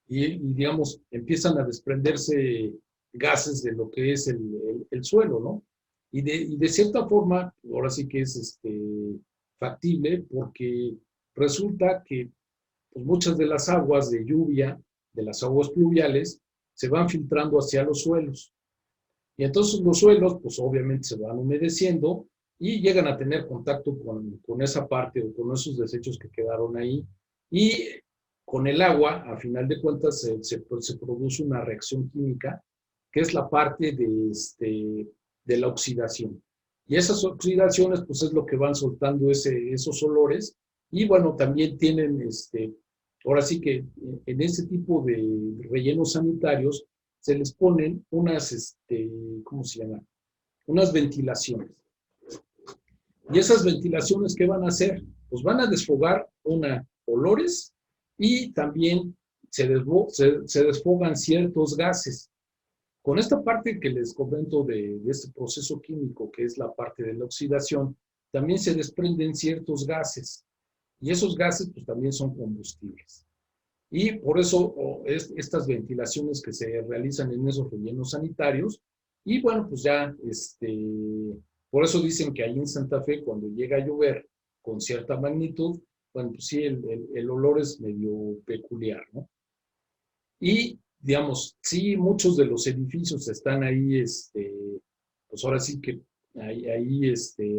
Digamos, empiezan a desprenderse gases de lo que es el suelo, ¿no? Y de cierta forma, ahora sí que es factible porque resulta que pues, muchas de las aguas de lluvia, de las aguas pluviales, se van filtrando hacia los suelos. Y entonces los suelos, pues obviamente se van humedeciendo y llegan a tener contacto con esa parte o con esos desechos que quedaron ahí. Y con el agua, a final de cuentas, se produce una reacción química, que es la parte de la oxidación. Y esas oxidaciones, pues es lo que van soltando esos olores. Y bueno, también tienen, ahora sí que en ese tipo de rellenos sanitarios, se les ponen ¿cómo se llama? Unas ventilaciones. Y esas ventilaciones, ¿qué van a hacer? Pues van a desfogar olores y también se desfogan ciertos gases. Con esta parte que les comento de este proceso químico, que es la parte de la oxidación, también se desprenden ciertos gases. Y esos gases pues también son combustibles. Y por eso estas ventilaciones que se realizan en esos rellenos sanitarios, y bueno, pues ya, por eso dicen que ahí en Santa Fe, cuando llega a llover con cierta magnitud, bueno, pues sí, el olor es medio peculiar, ¿no? Y, digamos, sí, muchos de los edificios están ahí, pues ahora sí que ahí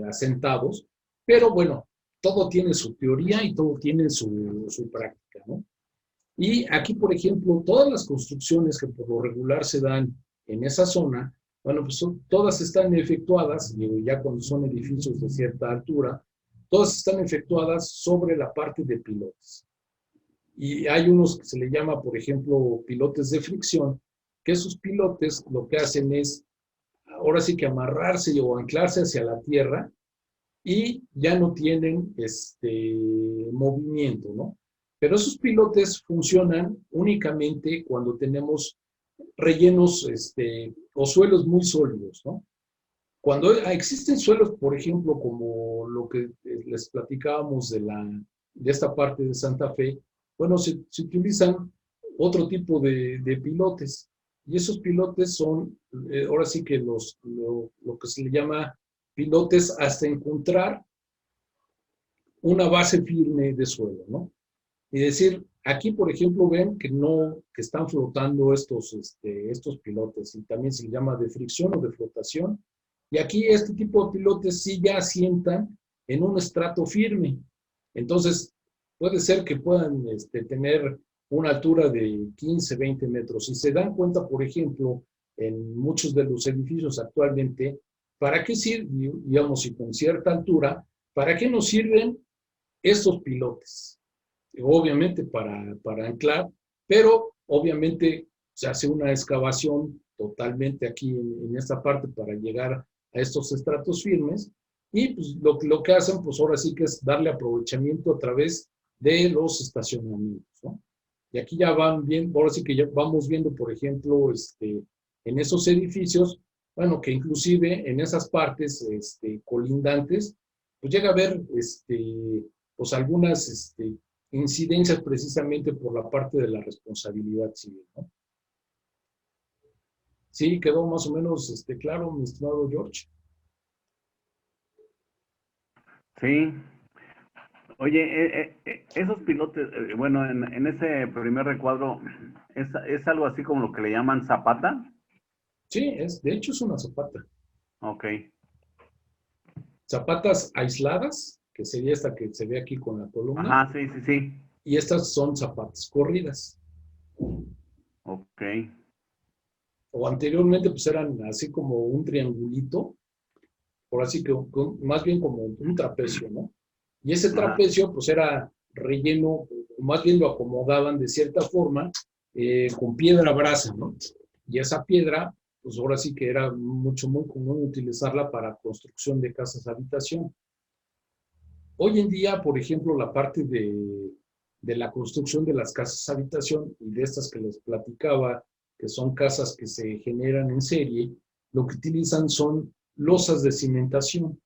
asentados, pero bueno, todo tiene su teoría y todo tiene su práctica, ¿no? Y aquí, por ejemplo, todas las construcciones que por lo regular se dan en esa zona, bueno, pues todas están efectuadas, digo, ya cuando son edificios de cierta altura, todas están efectuadas sobre la parte de pilotes. Y hay unos que se le llama, por ejemplo, pilotes de fricción, que esos pilotes lo que hacen es, ahora sí que amarrarse o anclarse hacia la tierra y ya no tienen movimiento, ¿no? Pero esos pilotes funcionan únicamente cuando tenemos rellenos o suelos muy sólidos, ¿no? Cuando existen suelos, por ejemplo, como lo que les platicábamos de esta parte de Santa Fe, bueno, se utilizan otro tipo de pilotes. Y esos pilotes son, ahora sí que lo que se le llama pilotes hasta encontrar una base firme de suelo, ¿no? Y decir, aquí, por ejemplo, ven que están flotando estos pilotes, y también se llama de fricción o de flotación. Y aquí este tipo de pilotes sí ya asientan en un estrato firme. Entonces, puede ser que puedan tener una altura de 15, 20 metros. Y se dan cuenta, por ejemplo, en muchos de los edificios actualmente, ¿para qué sirven, digamos, y con cierta altura, para qué nos sirven estos pilotes? Obviamente para anclar, pero obviamente se hace una excavación totalmente aquí en esta parte para llegar a estos estratos firmes y pues, lo que hacen pues ahora sí que es darle aprovechamiento a través de los estacionamientos, ¿no? Y aquí ya van viendo, ahora sí que ya vamos viendo, por ejemplo, en esos edificios, bueno, que inclusive en esas partes colindantes, pues llega a haber pues algunas incidencias precisamente por la parte de la responsabilidad civil, ¿no? Sí, quedó más o menos claro, mi estimado George. Sí, Oye, esos pilotes, bueno, en ese primer recuadro, ¿es algo así como lo que le llaman zapata? Sí, de hecho es una zapata. Ok. Zapatas aisladas, que sería esta que se ve aquí con la columna, Ajá, sí, sí, sí. y estas son zapatas corridas. Ok. O anteriormente pues eran así como un triangulito, por así que más bien como un trapecio, ¿no? Y ese Ajá. trapecio pues era relleno, o más bien lo acomodaban de cierta forma con piedra brasa, ¿no? Y esa piedra, pues ahora sí que era muy común utilizarla para construcción de casas habitación. Hoy en día, por ejemplo, la parte de la construcción de las casas habitación y de estas que les platicaba, que son casas que se generan en serie, lo que utilizan son losas de cimentación,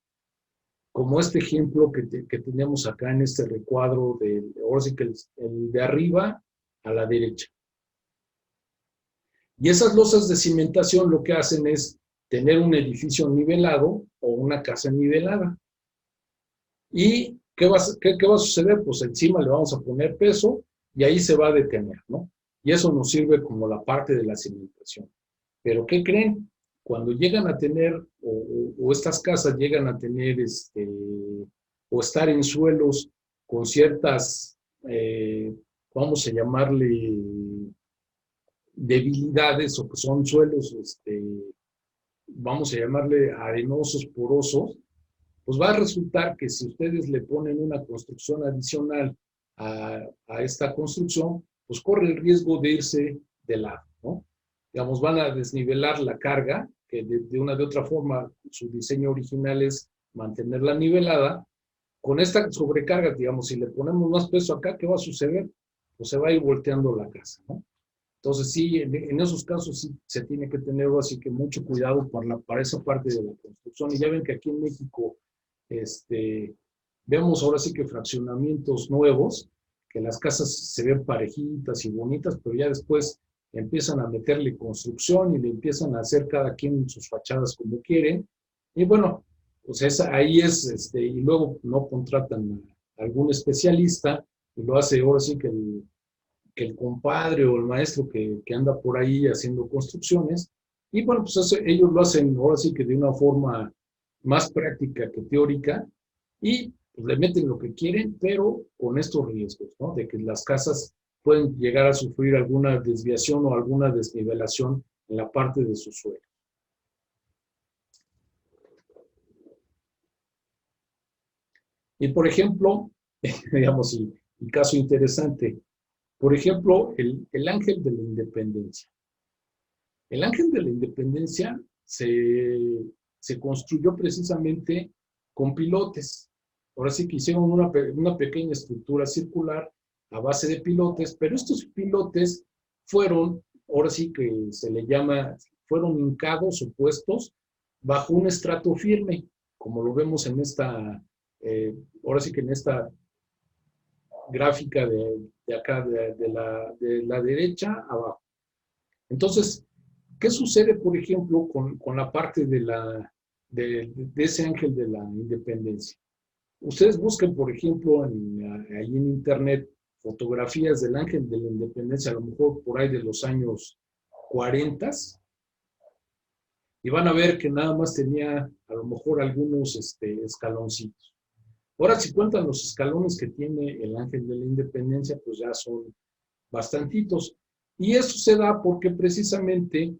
como este ejemplo que tenemos acá en este recuadro, ahora sí que el de arriba a la derecha. Y esas losas de cimentación lo que hacen es tener un edificio nivelado o una casa nivelada. ¿Y qué va a suceder? Pues encima le vamos a poner peso y ahí se va a detener, ¿no? Y eso nos sirve como la parte de la cimentación. Pero ¿qué creen? Cuando llegan a tener, o estas casas llegan a tener, o estar en suelos con ciertas, vamos a llamarle, debilidades, o que son suelos, vamos a llamarle arenosos, porosos, pues va a resultar que si ustedes le ponen una construcción adicional a esta construcción, pues corre el riesgo de irse de lado, ¿no? Digamos, van a desnivelar la carga, que de una de otra forma su diseño original es mantenerla nivelada. Con esta sobrecarga, digamos, si le ponemos más peso acá, ¿qué va a suceder? Pues se va a ir volteando la casa, ¿no? Entonces, sí, en esos casos sí se tiene que tener así que mucho cuidado para esa parte de la construcción. Y ya ven que aquí en México vemos ahora sí que fraccionamientos nuevos, que las casas se ven parejitas y bonitas, pero ya después empiezan a meterle construcción y le empiezan a hacer cada quien sus fachadas como quieren. Y bueno, pues ahí es, y luego no contratan a algún especialista y lo hace ahora sí que el compadre o el maestro que anda por ahí haciendo construcciones. Y bueno, pues ellos lo hacen ahora sí que de una forma más práctica que teórica y pues, le meten lo que quieren, pero con estos riesgos, ¿no? De que las casas pueden llegar a sufrir alguna desviación o alguna desnivelación en la parte de su suelo. Y por ejemplo, digamos, y caso interesante, por ejemplo, el ángel de la independencia. El Ángel de la Independencia se construyó precisamente con pilotes. Ahora sí que hicieron una pequeña estructura circular a base de pilotes, pero estos pilotes fueron, ahora sí que se le llama, fueron hincados o puestos bajo un estrato firme, como lo vemos en esta, ahora sí que en esta gráfica de acá, de la derecha abajo. Entonces, ¿qué sucede, por ejemplo, con la parte de ese ángel de la independencia? Ustedes busquen, por ejemplo, ahí en internet fotografías del ángel de la independencia, a lo mejor por ahí de los años 40, y van a ver que nada más tenía a lo mejor algunos escaloncitos. Ahora, si cuentan los escalones que tiene el ángel de la independencia, pues ya son bastantitos. Y eso se da porque precisamente,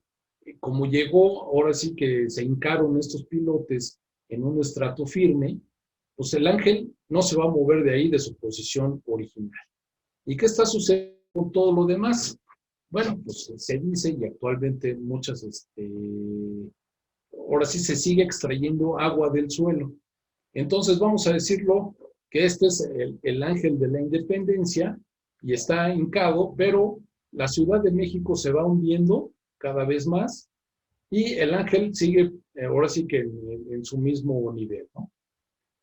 como llegó, ahora sí que se hincaron estos pilotes en un estrato firme, pues el ángel no se va a mover de ahí de su posición original. ¿Y qué está sucediendo con todo lo demás? Bueno, pues se dice y actualmente ahora sí se sigue extrayendo agua del suelo. Entonces vamos a decirlo que este es el ángel de la independencia y está hincado, pero la Ciudad de México se va hundiendo cada vez más y el ángel sigue ahora sí que en su mismo nivel, ¿no?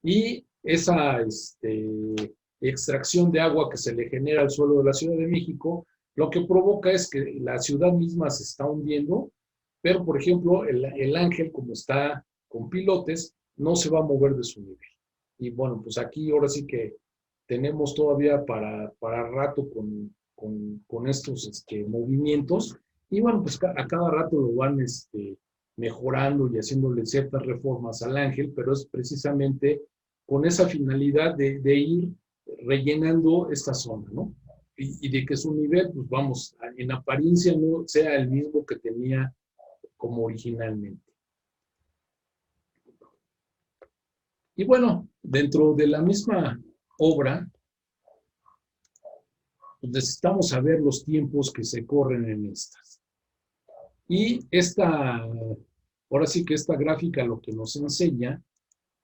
Y esa extracción de agua que se le genera al suelo de la Ciudad de México, lo que provoca es que la ciudad misma se está hundiendo, pero por ejemplo el ángel, como está con pilotes, no se va a mover de su nivel. Y bueno, pues aquí ahora sí que tenemos todavía para rato con estos movimientos. Y bueno, pues a cada rato lo van mejorando y haciéndole ciertas reformas al ángel, pero es precisamente con esa finalidad de ir rellenando esta zona, ¿no? Y de que su nivel, pues vamos, en apariencia no sea el mismo que tenía como originalmente. Y bueno, dentro de la misma obra, pues necesitamos saber los tiempos que se corren en estas. Y ahora sí que esta gráfica lo que nos enseña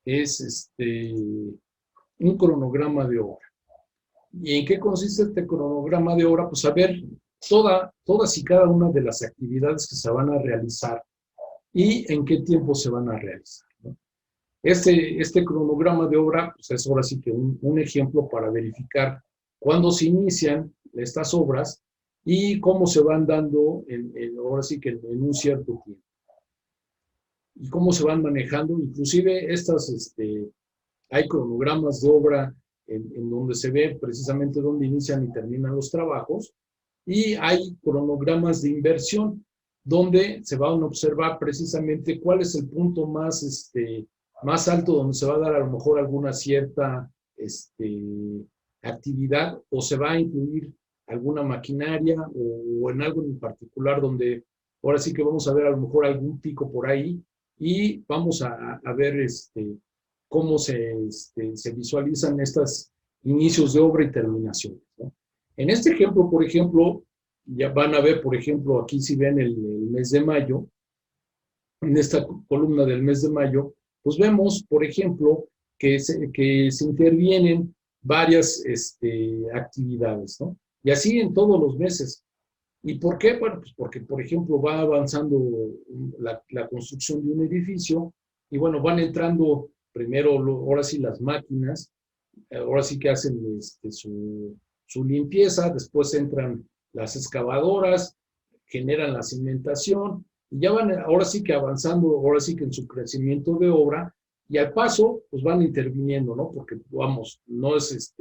es un cronograma de obra. ¿Y en qué consiste este cronograma de obra? Pues saber todas y cada una de las actividades que se van a realizar y en qué tiempo se van a realizar, ¿no? Este cronograma de obra pues es ahora sí que un ejemplo para verificar cuándo se inician estas obras y cómo se van dando ahora sí que en un cierto tiempo. Y cómo se van manejando, inclusive hay cronogramas de obra en donde se ve precisamente dónde inician y terminan los trabajos, y hay cronogramas de inversión, donde se van a observar precisamente cuál es el punto más alto donde se va a dar a lo mejor alguna cierta actividad, o se va a incluir alguna maquinaria o en algo en particular donde ahora sí que vamos a ver a lo mejor algún pico por ahí, y vamos a ver cómo se visualizan estos inicios de obra y terminaciones, ¿no? En este ejemplo, por ejemplo, ya van a ver, por ejemplo, aquí si ven el mes de mayo, en esta columna del mes de mayo, pues vemos, por ejemplo, que se intervienen varias actividades, ¿no? Y así en todos los meses. ¿Y por qué? Bueno, pues porque, por ejemplo, va avanzando la construcción de un edificio y, bueno, van entrando primero, ahora sí, las máquinas, ahora sí que hacen su limpieza, después entran las excavadoras, generan la cimentación, y ya van ahora sí que avanzando, ahora sí que en su crecimiento de obra, y al paso, pues van interviniendo, ¿no? Porque, vamos, no es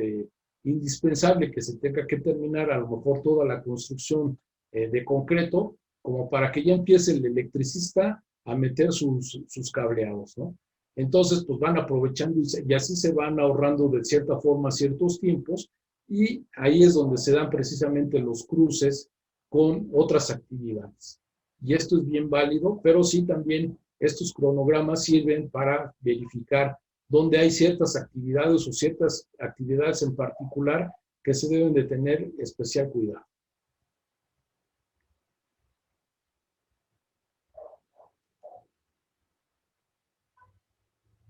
indispensable que se tenga que terminar a lo mejor toda la construcción de concreto, como para que ya empiece el electricista a meter sus cableados, ¿no? Entonces, pues van aprovechando y así se van ahorrando de cierta forma ciertos tiempos, y ahí es donde se dan precisamente los cruces con otras actividades. Y esto es bien válido, pero sí también estos cronogramas sirven para verificar dónde hay ciertas actividades o ciertas actividades en particular que se deben de tener especial cuidado.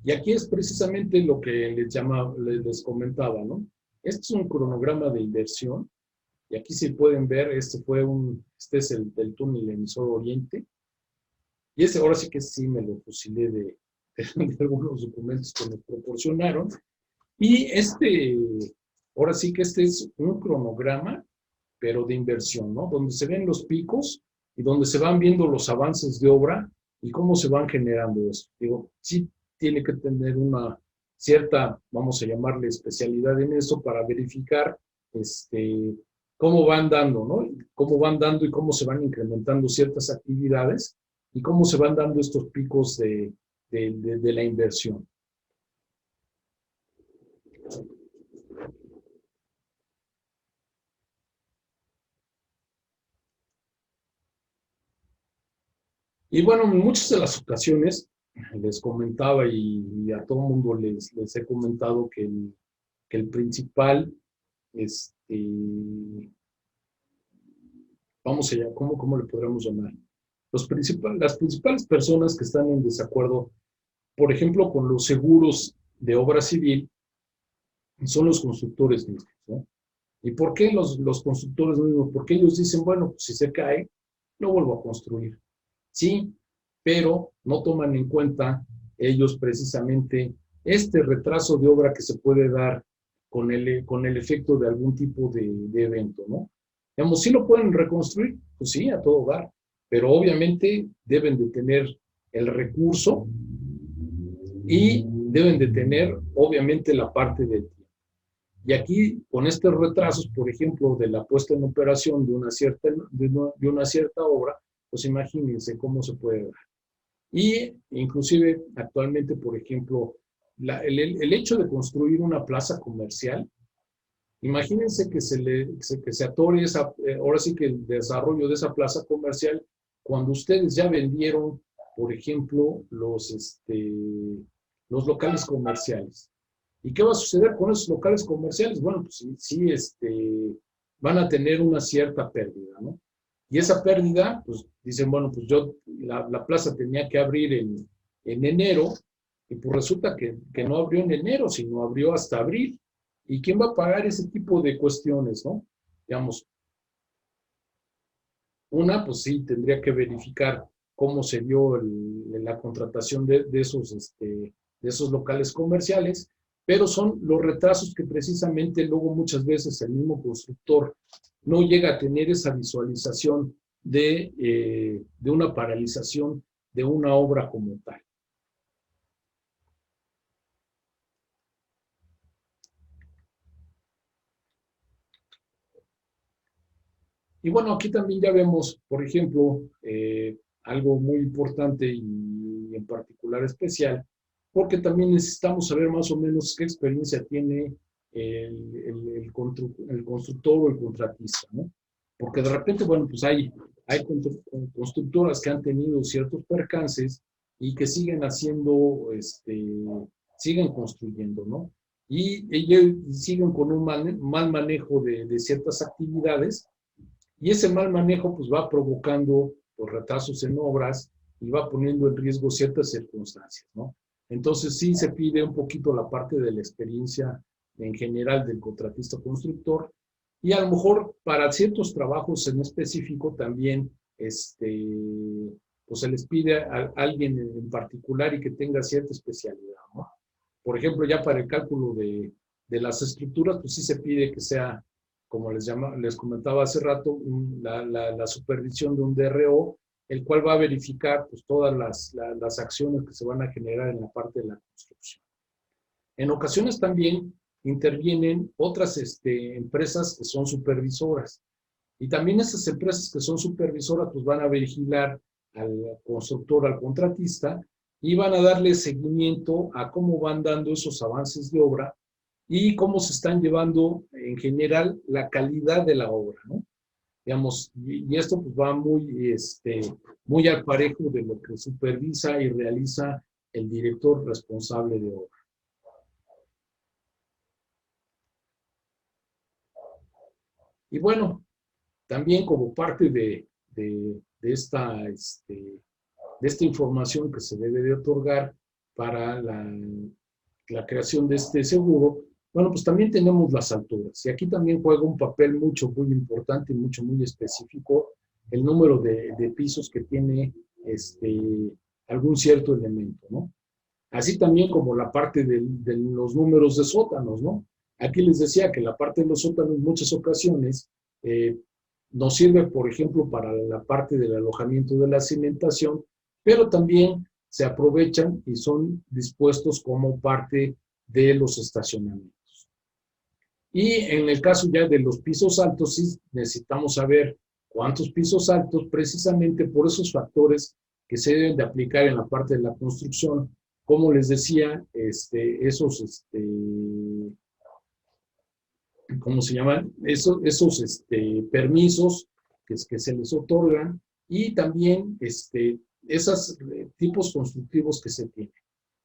Y aquí es precisamente lo que les comentaba, ¿no? Este es un cronograma de inversión, y aquí se pueden ver, este es el túnel emisor Oriente, y ahora sí que sí me lo fusilé de algunos documentos que me proporcionaron, y ahora sí que este es un cronograma, pero de inversión, ¿no? Donde se ven los picos y donde se van viendo los avances de obra y cómo se van generando eso. Digo, sí tiene que tener una cierta, vamos a llamarle, especialidad en eso para verificar cómo van dando, ¿no? Cómo van dando y cómo se van incrementando ciertas actividades y cómo se van dando estos picos de la inversión. Y bueno, en muchas de las ocasiones les comentaba y a todo mundo les he comentado que el principal, vamos allá, ¿cómo le podríamos llamar? Las principales personas que están en desacuerdo, por ejemplo, con los seguros de obra civil, son los constructores mismos, ¿no? ¿Y por qué los constructores mismos? Porque ellos dicen, bueno, pues si se cae, no vuelvo a construir. Sí, pero no toman en cuenta ellos precisamente este retraso de obra que se puede dar con el efecto de algún tipo de evento, ¿no? Digamos, ¿sí lo pueden reconstruir? Pues sí, a todo dar, pero obviamente deben de tener el recurso y deben de tener, obviamente, la parte del tiempo. Y aquí, con estos retrasos, por ejemplo, de la puesta en operación de una cierta obra, pues imagínense cómo se puede dar. Y inclusive actualmente, por ejemplo, el hecho de construir una plaza comercial, imagínense que se atore ahora sí que el desarrollo de esa plaza comercial cuando ustedes ya vendieron, por ejemplo, los locales comerciales. ¿Y qué va a suceder con esos locales comerciales? Bueno, pues sí, van a tener una cierta pérdida, ¿no? Y esa pérdida, pues dicen, bueno, pues la plaza tenía que abrir en enero, y pues resulta que no abrió en enero, sino abrió hasta abril. ¿Y quién va a pagar ese tipo de cuestiones, no? Digamos, una, pues sí, tendría que verificar cómo se dio la contratación de esos locales comerciales, pero son los retrasos que precisamente luego muchas veces el mismo constructor no llega a tener esa visualización de una paralización de una obra como tal. Y bueno, aquí también ya vemos, por ejemplo, algo muy importante y en particular especial, porque también necesitamos saber más o menos qué experiencia tiene el constructor o el contratista, ¿no? Porque de repente, bueno, pues hay constructoras que han tenido ciertos percances y que siguen haciendo, siguen construyendo, ¿no? Y ellos siguen con un mal manejo de ciertas actividades, y ese mal manejo pues va provocando los retrasos en obras y va poniendo en riesgo ciertas circunstancias, ¿no? Entonces sí se pide un poquito la parte de la experiencia en general del contratista constructor, y a lo mejor para ciertos trabajos en específico también pues se les pide a alguien en particular y que tenga cierta especialidad, ¿no? Por ejemplo, ya para el cálculo de las estructuras, pues sí se pide que sea, como les comentaba hace rato, la supervisión de un DRO, el cual va a verificar pues, todas las acciones que se van a generar en la parte de la construcción. En ocasiones también intervienen otras empresas que son supervisoras, y también esas empresas que son supervisoras pues van a vigilar al constructor, al contratista, y van a darle seguimiento a cómo van dando esos avances de obra y cómo se están llevando en general la calidad de la obra, ¿no? Digamos, y esto pues va muy al parejo de lo que supervisa y realiza el director responsable de obra. Y bueno, también como parte de esta información que se debe de otorgar para la creación de este seguro, bueno, pues también tenemos las alturas. Y aquí también juega un papel muy importante y muy específico el número de pisos que tiene algún cierto elemento, ¿no? Así también como la parte de los números de sótanos, ¿no? Aquí les decía que la parte de los sótanos en muchas ocasiones nos sirve, por ejemplo, para la parte del alojamiento de la cimentación, pero también se aprovechan y son dispuestos como parte de los estacionamientos. Y en el caso ya de los pisos altos, sí necesitamos saber cuántos pisos altos, precisamente por esos factores que se deben de aplicar en la parte de la construcción. Como les decía, esos ¿cómo se llaman? Esos permisos que se les otorgan, y también esos tipos constructivos que se tienen.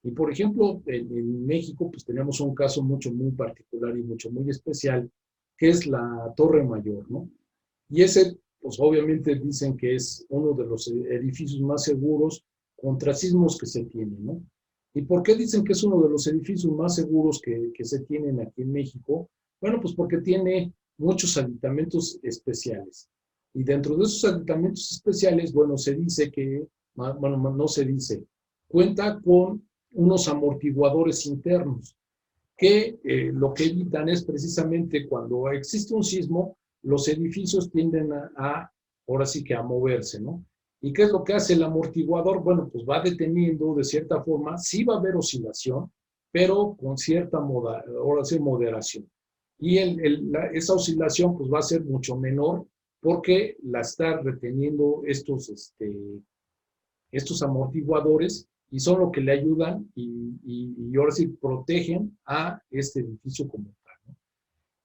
Y por ejemplo, en México, pues tenemos un caso muy particular y muy especial, que es la Torre Mayor, ¿no? Y ese, pues obviamente dicen que es uno de los edificios más seguros contra sismos que se tienen, ¿no? ¿Y por qué dicen que es uno de los edificios más seguros que se tienen aquí en México? Bueno, pues porque tiene muchos aditamentos especiales. Y dentro de esos aditamentos especiales, bueno, se dice que, bueno, no se dice, cuenta con unos amortiguadores internos que lo que evitan es precisamente cuando existe un sismo, los edificios tienden ahora sí que a moverse, ¿no? ¿Y qué es lo que hace el amortiguador? Bueno, pues va deteniendo de cierta forma, sí va a haber oscilación, pero con cierta ahora sí, moderación. y esa oscilación pues va a ser mucho menor porque la está reteniendo estos amortiguadores y son lo que le ayudan y ahora sí protegen a este edificio como tal, ¿no?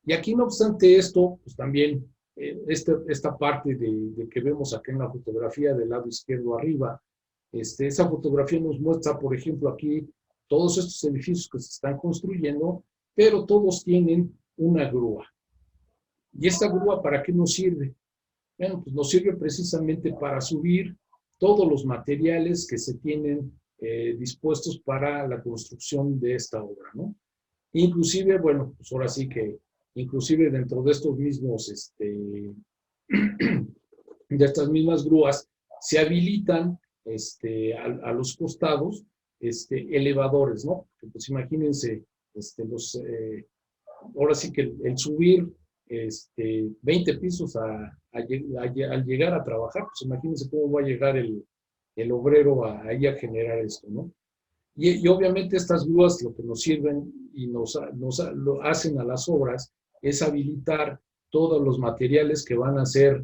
Y aquí, no obstante esto, pues también esta parte de que vemos acá en la fotografía del lado izquierdo arriba, esa fotografía nos muestra, por ejemplo, aquí todos estos edificios que se están construyendo, pero todos tienen una grúa. ¿Y esta grúa para qué nos sirve? Bueno, pues nos sirve precisamente para subir todos los materiales que se tienen dispuestos para la construcción de esta obra, ¿no? Inclusive, bueno, pues ahora sí que, inclusive dentro de estos mismos, de estas mismas grúas, se habilitan a los costados elevadores, ¿no? Porque, pues imagínense, ahora sí que el subir 20 pisos al llegar a trabajar, pues imagínense cómo va a llegar el obrero ahí a generar esto, ¿no? Y obviamente estas grúas lo que nos sirven y lo hacen a las obras es habilitar todos los materiales que van a ser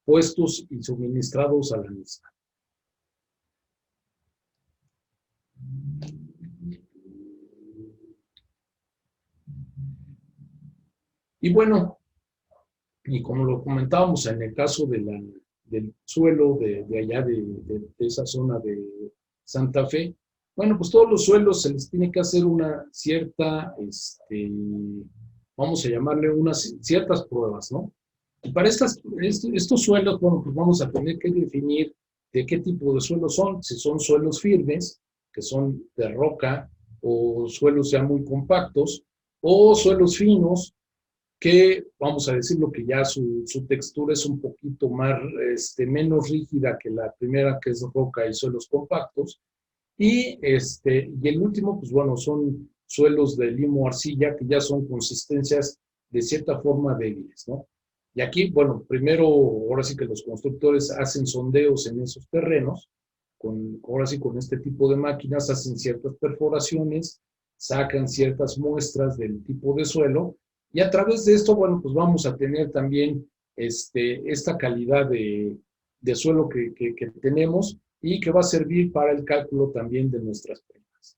puestos y suministrados a la misma. Y bueno, y como lo comentábamos en el caso del suelo de allá de esa zona de Santa Fe, bueno, pues todos los suelos se les tiene que hacer una cierta, vamos a llamarle unas ciertas pruebas, ¿no? Y para estos suelos, bueno, pues vamos a tener que definir de qué tipo de suelos son, si son suelos firmes, que son de roca, o suelos ya muy compactos, o suelos finos, que vamos a decirlo que ya su textura es un poquito más, menos rígida que la primera, que es roca y suelos compactos. Y el último, pues bueno, son suelos de limo arcilla, que ya son consistencias de cierta forma débiles, ¿no? Y aquí, bueno, primero, ahora sí que los constructores hacen sondeos en esos terrenos, ahora sí con este tipo de máquinas hacen ciertas perforaciones, sacan ciertas muestras del tipo de suelo, y a través de esto, bueno, pues vamos a tener también esta calidad de suelo que tenemos y que va a servir para el cálculo también de nuestras primas.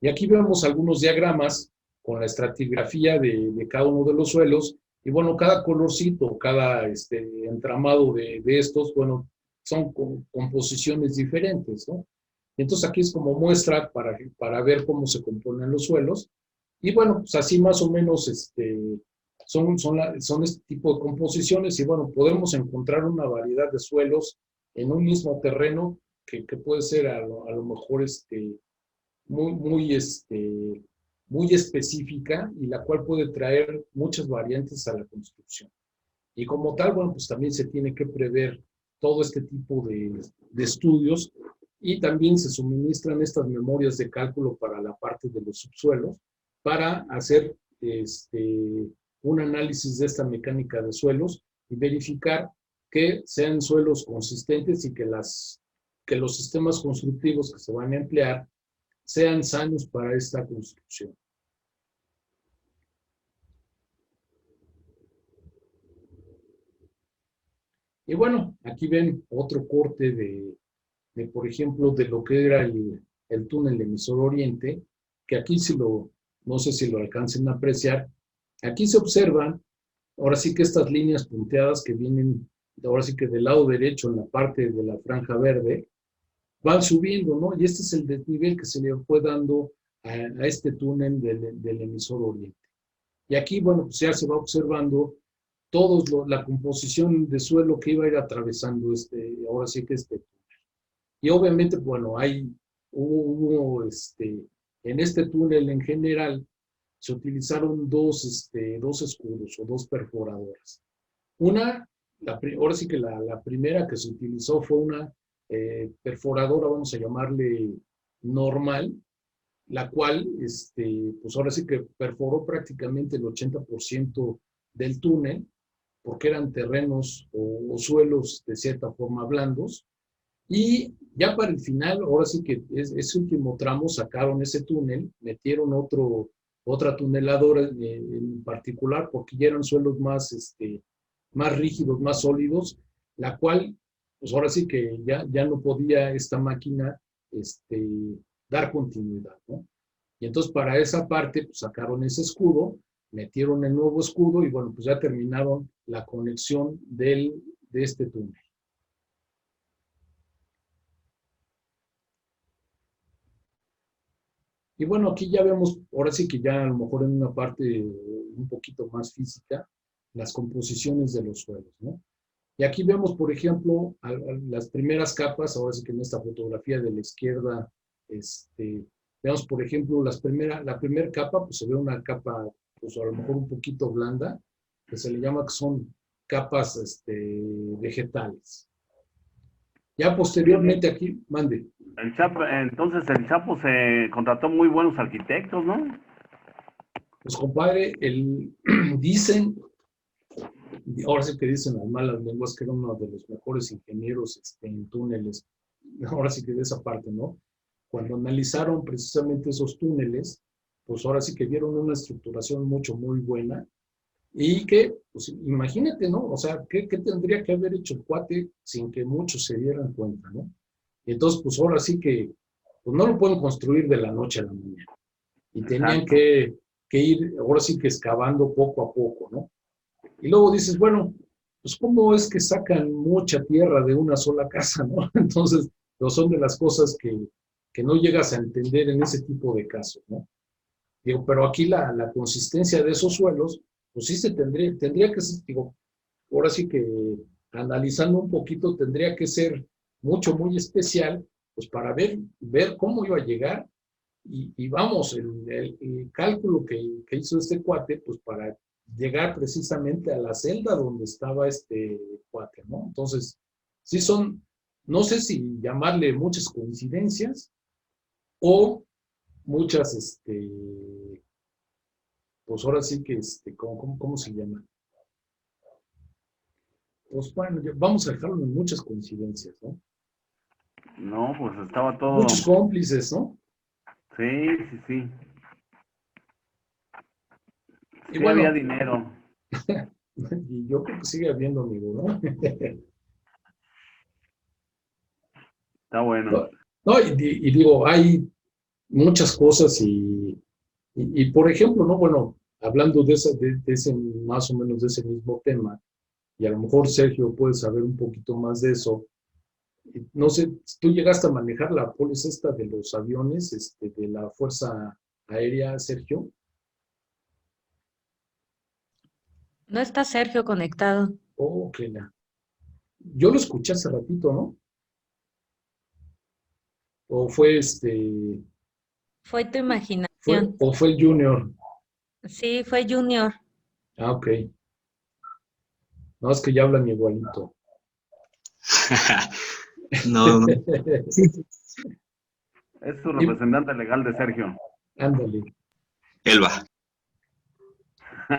Y aquí vemos algunos diagramas con la estratigrafía de cada uno de los suelos, y bueno, cada colorcito, cada entramado de estos, bueno, son composiciones diferentes, ¿no? Entonces aquí es como muestra para ver cómo se componen los suelos. Y bueno, pues así más o menos son este tipo de composiciones, y bueno, podemos encontrar una variedad de suelos en un mismo terreno que puede ser a lo mejor muy específica, y la cual puede traer muchas variantes a la construcción. Y como tal, bueno, pues también se tiene que prever todo este tipo de estudios, y también se suministran estas memorias de cálculo para la parte de los subsuelos, para hacer un análisis de esta mecánica de suelos y verificar que sean suelos consistentes y que los sistemas constructivos que se van a emplear sean sanos para esta construcción. Y bueno, aquí ven otro corte por ejemplo, de lo que era el túnel emisor oriente, que aquí no sé si lo alcancen a apreciar. Aquí se observan, ahora sí que estas líneas punteadas que vienen, ahora sí que del lado derecho en la parte de la franja verde, van subiendo, ¿no? Y este es el desnivel que se le fue dando a este túnel del emisor oriente. Y aquí, bueno, pues ya se va observando la composición de suelo que iba a ir atravesando ahora sí que túnel. Y obviamente, bueno, hubo en este túnel en general, se utilizaron dos escudos o dos perforadoras. Ahora sí que la primera que se utilizó fue una perforadora, vamos a llamarle normal, la cual, pues ahora sí que perforó prácticamente el 80% del túnel, porque eran terrenos o suelos de cierta forma blandos. Y ya para el final, ahora sí que ese último tramo sacaron ese túnel, metieron otra tuneladora en particular, porque ya eran suelos más rígidos, más sólidos, la cual, pues ahora sí que ya no podía esta máquina dar continuidad, ¿no? Y entonces para esa parte, pues sacaron ese escudo, metieron el nuevo escudo y bueno, pues ya terminaron la conexión de este túnel. Y bueno, aquí ya vemos, ahora sí que ya a lo mejor en una parte un poquito más física, las composiciones de los suelos, ¿no? Y aquí vemos, por ejemplo, las primeras capas, ahora sí que en esta fotografía de la izquierda, vemos, por ejemplo, la primera capa, pues se ve una capa, pues a lo mejor un poquito blanda, que se le llama que son capas vegetales. Ya posteriormente aquí, mande. Entonces el Chapo se contrató muy buenos arquitectos, ¿no? Pues compadre, dicen, ahora sí que dicen las malas lenguas que era uno de los mejores ingenieros en túneles, ahora sí que de esa parte, ¿no? Cuando analizaron precisamente esos túneles, pues ahora sí que vieron una estructuración muy buena y que, pues imagínate, ¿no? O sea, ¿qué tendría que haber hecho el cuate sin que muchos se dieran cuenta, ¿no? Y entonces, pues ahora sí que, pues no lo pueden construir de la noche a la mañana. Y tenían Exacto. que ir, ahora sí que excavando poco a poco, ¿no? Y luego dices, bueno, pues cómo es que sacan mucha tierra de una sola casa, ¿no? Entonces, no son de las cosas que no llegas a entender en ese tipo de casos, ¿no? Digo, pero aquí la consistencia de esos suelos, pues sí tendría que ser, digo, ahora sí que analizando un poquito, tendría que ser muy especial, pues para ver cómo iba a llegar y vamos, el cálculo que hizo este cuate, pues para llegar precisamente a la celda donde estaba este cuate, ¿no? Entonces, sí son, no sé si llamarle muchas coincidencias o muchas, pues ahora sí que, ¿cómo se llama? Pues bueno, vamos a dejarlo en muchas coincidencias, ¿no? No, pues estaba todo. Muchos cómplices, ¿no? Sí. Y Sí había bueno, dinero. y yo creo que sigue habiendo, amigo, ¿no? Está bueno. No, no, y digo, hay muchas cosas y por ejemplo, ¿no? Bueno, hablando de ese, más o menos de ese mismo tema, y a lo mejor Sergio puede saber un poquito más de eso. No sé, ¿tú llegaste a manejar la póliza esta de los aviones, de la Fuerza Aérea, Sergio? No está Sergio conectado. Oh, que la. Yo lo escuché hace ratito, ¿no? O Fue tu imaginación. o fue el Junior. Sí, fue Junior. Ah, ok. No, es que ya hablan igualito. No. Es su Y, representante legal de Sergio. ándale. Elba.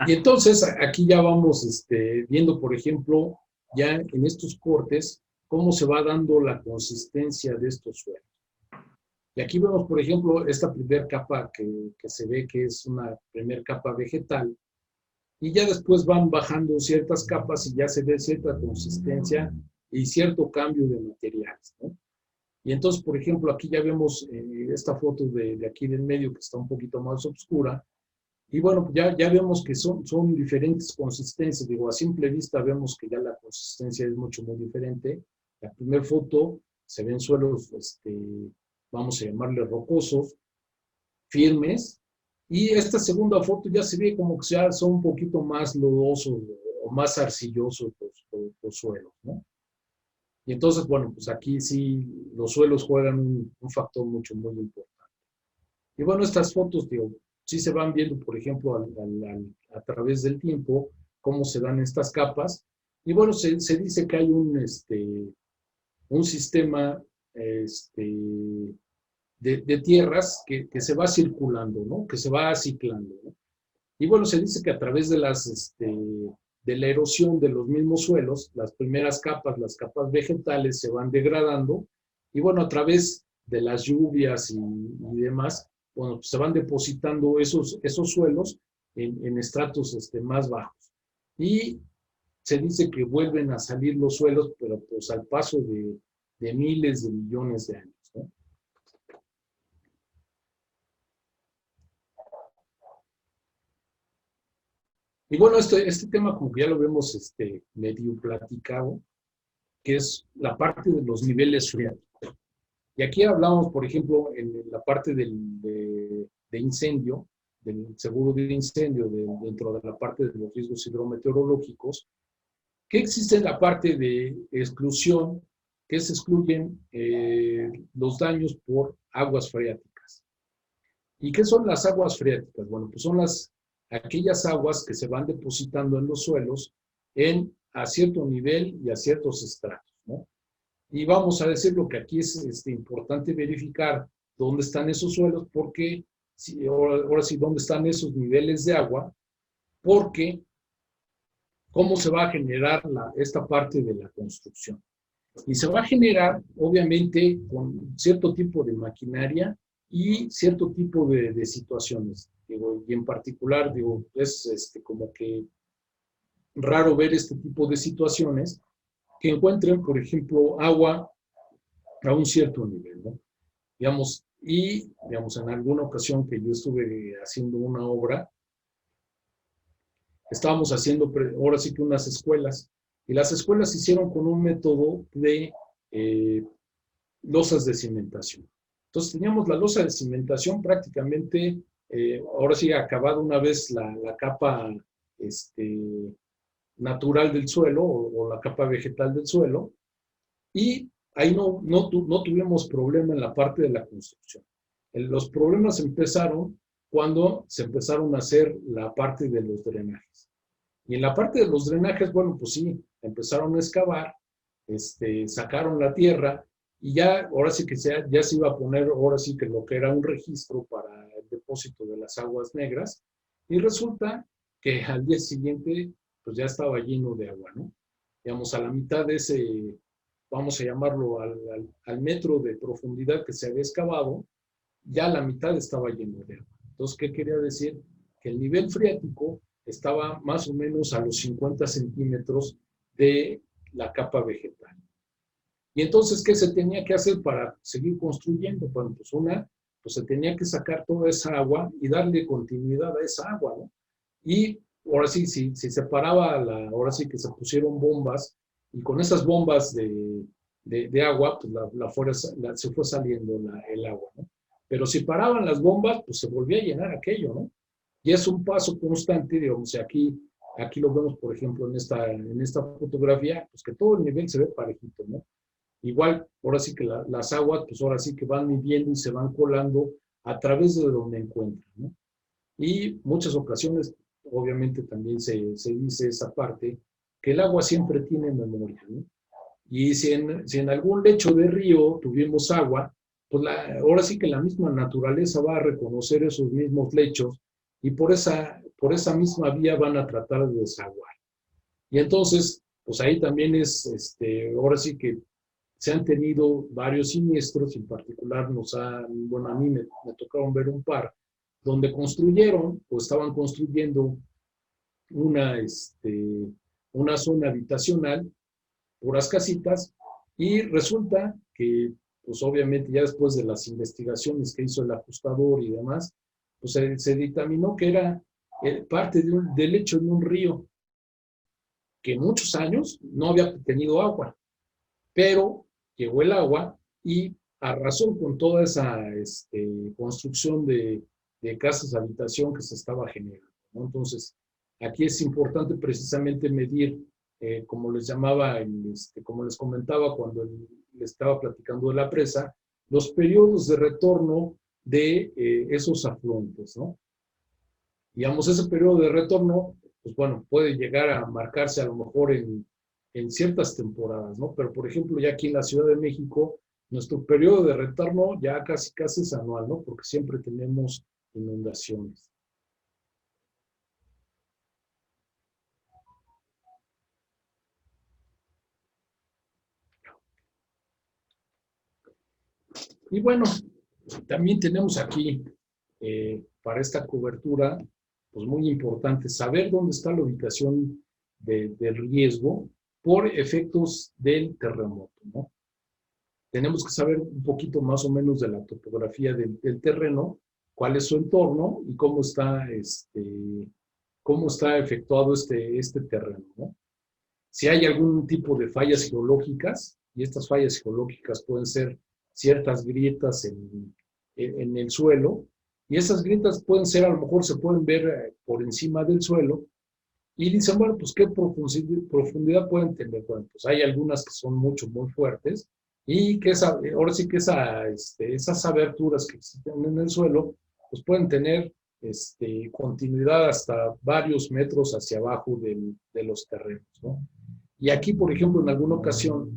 Y entonces aquí ya vamos viendo, por ejemplo, ya en estos cortes, cómo se va dando la consistencia de estos suelos. Y aquí vemos, por ejemplo, esta primera capa que se ve que es una primera capa vegetal, y ya después van bajando ciertas capas y ya se ve cierta consistencia y cierto cambio de materiales, ¿no? Y entonces, por ejemplo, aquí ya vemos esta foto de aquí del medio que está un poquito más oscura, y bueno, ya vemos que son diferentes consistencias. Digo, a simple vista vemos que ya la consistencia es muy diferente. La primera foto se ven suelos, vamos a llamarle rocosos, firmes. Y esta segunda foto ya se ve como que ya son un poquito más lodosos o más arcillosos los suelos, ¿no? Y entonces, bueno, pues aquí sí los suelos juegan un factor muy importante. Y bueno, estas fotos, digo, sí se van viendo, por ejemplo, a través del tiempo, cómo se dan estas capas. Y bueno, se dice que hay un sistema de tierras que se va circulando, ¿no? Que se va ciclando, ¿no? Y bueno, se dice que a través de de la erosión de los mismos suelos, las primeras capas, las capas vegetales, se van degradando Y bueno, a través de las lluvias y demás, bueno, pues se van depositando esos suelos en estratos más bajos. Y se dice que vuelven a salir los suelos, pero pues al paso de miles de millones de años, ¿no? Y bueno, este tema como que ya lo vemos medio platicado, que es la parte de los niveles freáticos. Y aquí hablamos, por ejemplo, en la parte de incendio, del seguro de incendio, dentro de la parte de los riesgos hidrometeorológicos, que existe la parte de exclusión, que se excluyen los daños por aguas freáticas. ¿Y qué son las aguas freáticas? Bueno, pues son aquellas aguas que se van depositando en los suelos a cierto nivel y a ciertos estratos, ¿no? Y vamos a decir lo que aquí es importante verificar dónde están esos suelos, porque ahora sí, dónde están esos niveles de agua, porque cómo se va a generar esta parte de la construcción. Y se va a generar, obviamente, con cierto tipo de maquinaria y cierto tipo de situaciones. Digo, y en particular, digo, es como que raro ver este tipo de situaciones que encuentren, por ejemplo, agua a un cierto nivel, ¿no? Digamos, y, digamos, en alguna ocasión que yo estuve haciendo una obra, estábamos haciendo ahora sí que unas escuelas, y las escuelas se hicieron con un método de losas de cimentación. Entonces teníamos la losa de cimentación prácticamente, ahora sí, acabado una vez la capa natural del suelo o la capa vegetal del suelo, y ahí no tuvimos problema en la parte de la construcción. Los problemas empezaron cuando se empezaron a hacer la parte de los drenajes. Y en la parte de los drenajes, bueno, pues sí, empezaron a excavar, sacaron la tierra y ya, ahora sí que ya se iba a poner, ahora sí que lo que era un registro para el depósito de las aguas negras, y resulta que al día siguiente, pues ya estaba lleno de agua, ¿no? Digamos, a la mitad de ese, vamos a llamarlo al metro de profundidad que se había excavado, ya la mitad estaba lleno de agua. Entonces, ¿qué quería decir? Que el nivel freático estaba más o menos a los 50 centímetros de la capa vegetal. Y entonces, ¿qué se tenía que hacer para seguir construyendo? Bueno, pues se tenía que sacar toda esa agua y darle continuidad a esa agua, ¿no? Y ahora sí, si se paraba, ahora sí que se pusieron bombas, y con esas bombas de agua, pues se fue saliendo el agua, ¿no? Pero si paraban las bombas, pues se volvía a llenar aquello, ¿no? Y es un paso constante, digamos, aquí lo vemos, por ejemplo, en esta fotografía, pues que todo el nivel se ve parejito, ¿no? Igual, ahora sí que las aguas, pues ahora sí que van midiendo y se van colando a través de donde encuentran, ¿no? Y muchas ocasiones, obviamente también se dice esa parte, que el agua siempre tiene memoria, ¿no? Y si en algún lecho de río tuvimos agua, pues ahora sí que la misma naturaleza va a reconocer esos mismos lechos y por esa misma vía van a tratar de desaguar. Y entonces, pues ahí también ahora sí que se han tenido varios siniestros, en particular bueno, a mí me tocaron ver un par, donde construyeron o estaban construyendo una zona habitacional, puras casitas, y resulta que, pues obviamente ya después de las investigaciones que hizo el ajustador y demás, pues se dictaminó que era parte del lecho de un río que en muchos años no había tenido agua, pero llegó el agua y arrasó con toda esa construcción de casas, habitación que se estaba generando, ¿no? Entonces, aquí es importante precisamente medir, como les llamaba, como les comentaba cuando les estaba platicando de la presa, los periodos de retorno de esos afluentes, ¿no? Digamos, ese periodo de retorno, pues bueno, puede llegar a marcarse a lo mejor en ciertas temporadas, ¿no? Pero, por ejemplo, ya aquí en la Ciudad de México, nuestro periodo de retorno ya casi es anual, ¿no? Porque siempre tenemos inundaciones. Y bueno, también tenemos aquí, para esta cobertura, pues muy importante, saber dónde está la ubicación del riesgo por efectos del terremoto, ¿no? Tenemos que saber un poquito más o menos de la topografía del terreno, cuál es su entorno y cómo está efectuado este terreno, ¿no? Si hay algún tipo de fallas geológicas, y estas fallas geológicas pueden ser ciertas grietas en el suelo, y esas grietas pueden ser, a lo mejor se pueden ver por encima del suelo, y dicen, bueno, pues qué profundidad pueden tener. Bueno, pues hay algunas que son muy fuertes, y que ahora sí que esas aberturas que existen en el suelo, pues pueden tener continuidad hasta varios metros hacia abajo de los terrenos, ¿no? Y aquí, por ejemplo, en alguna ocasión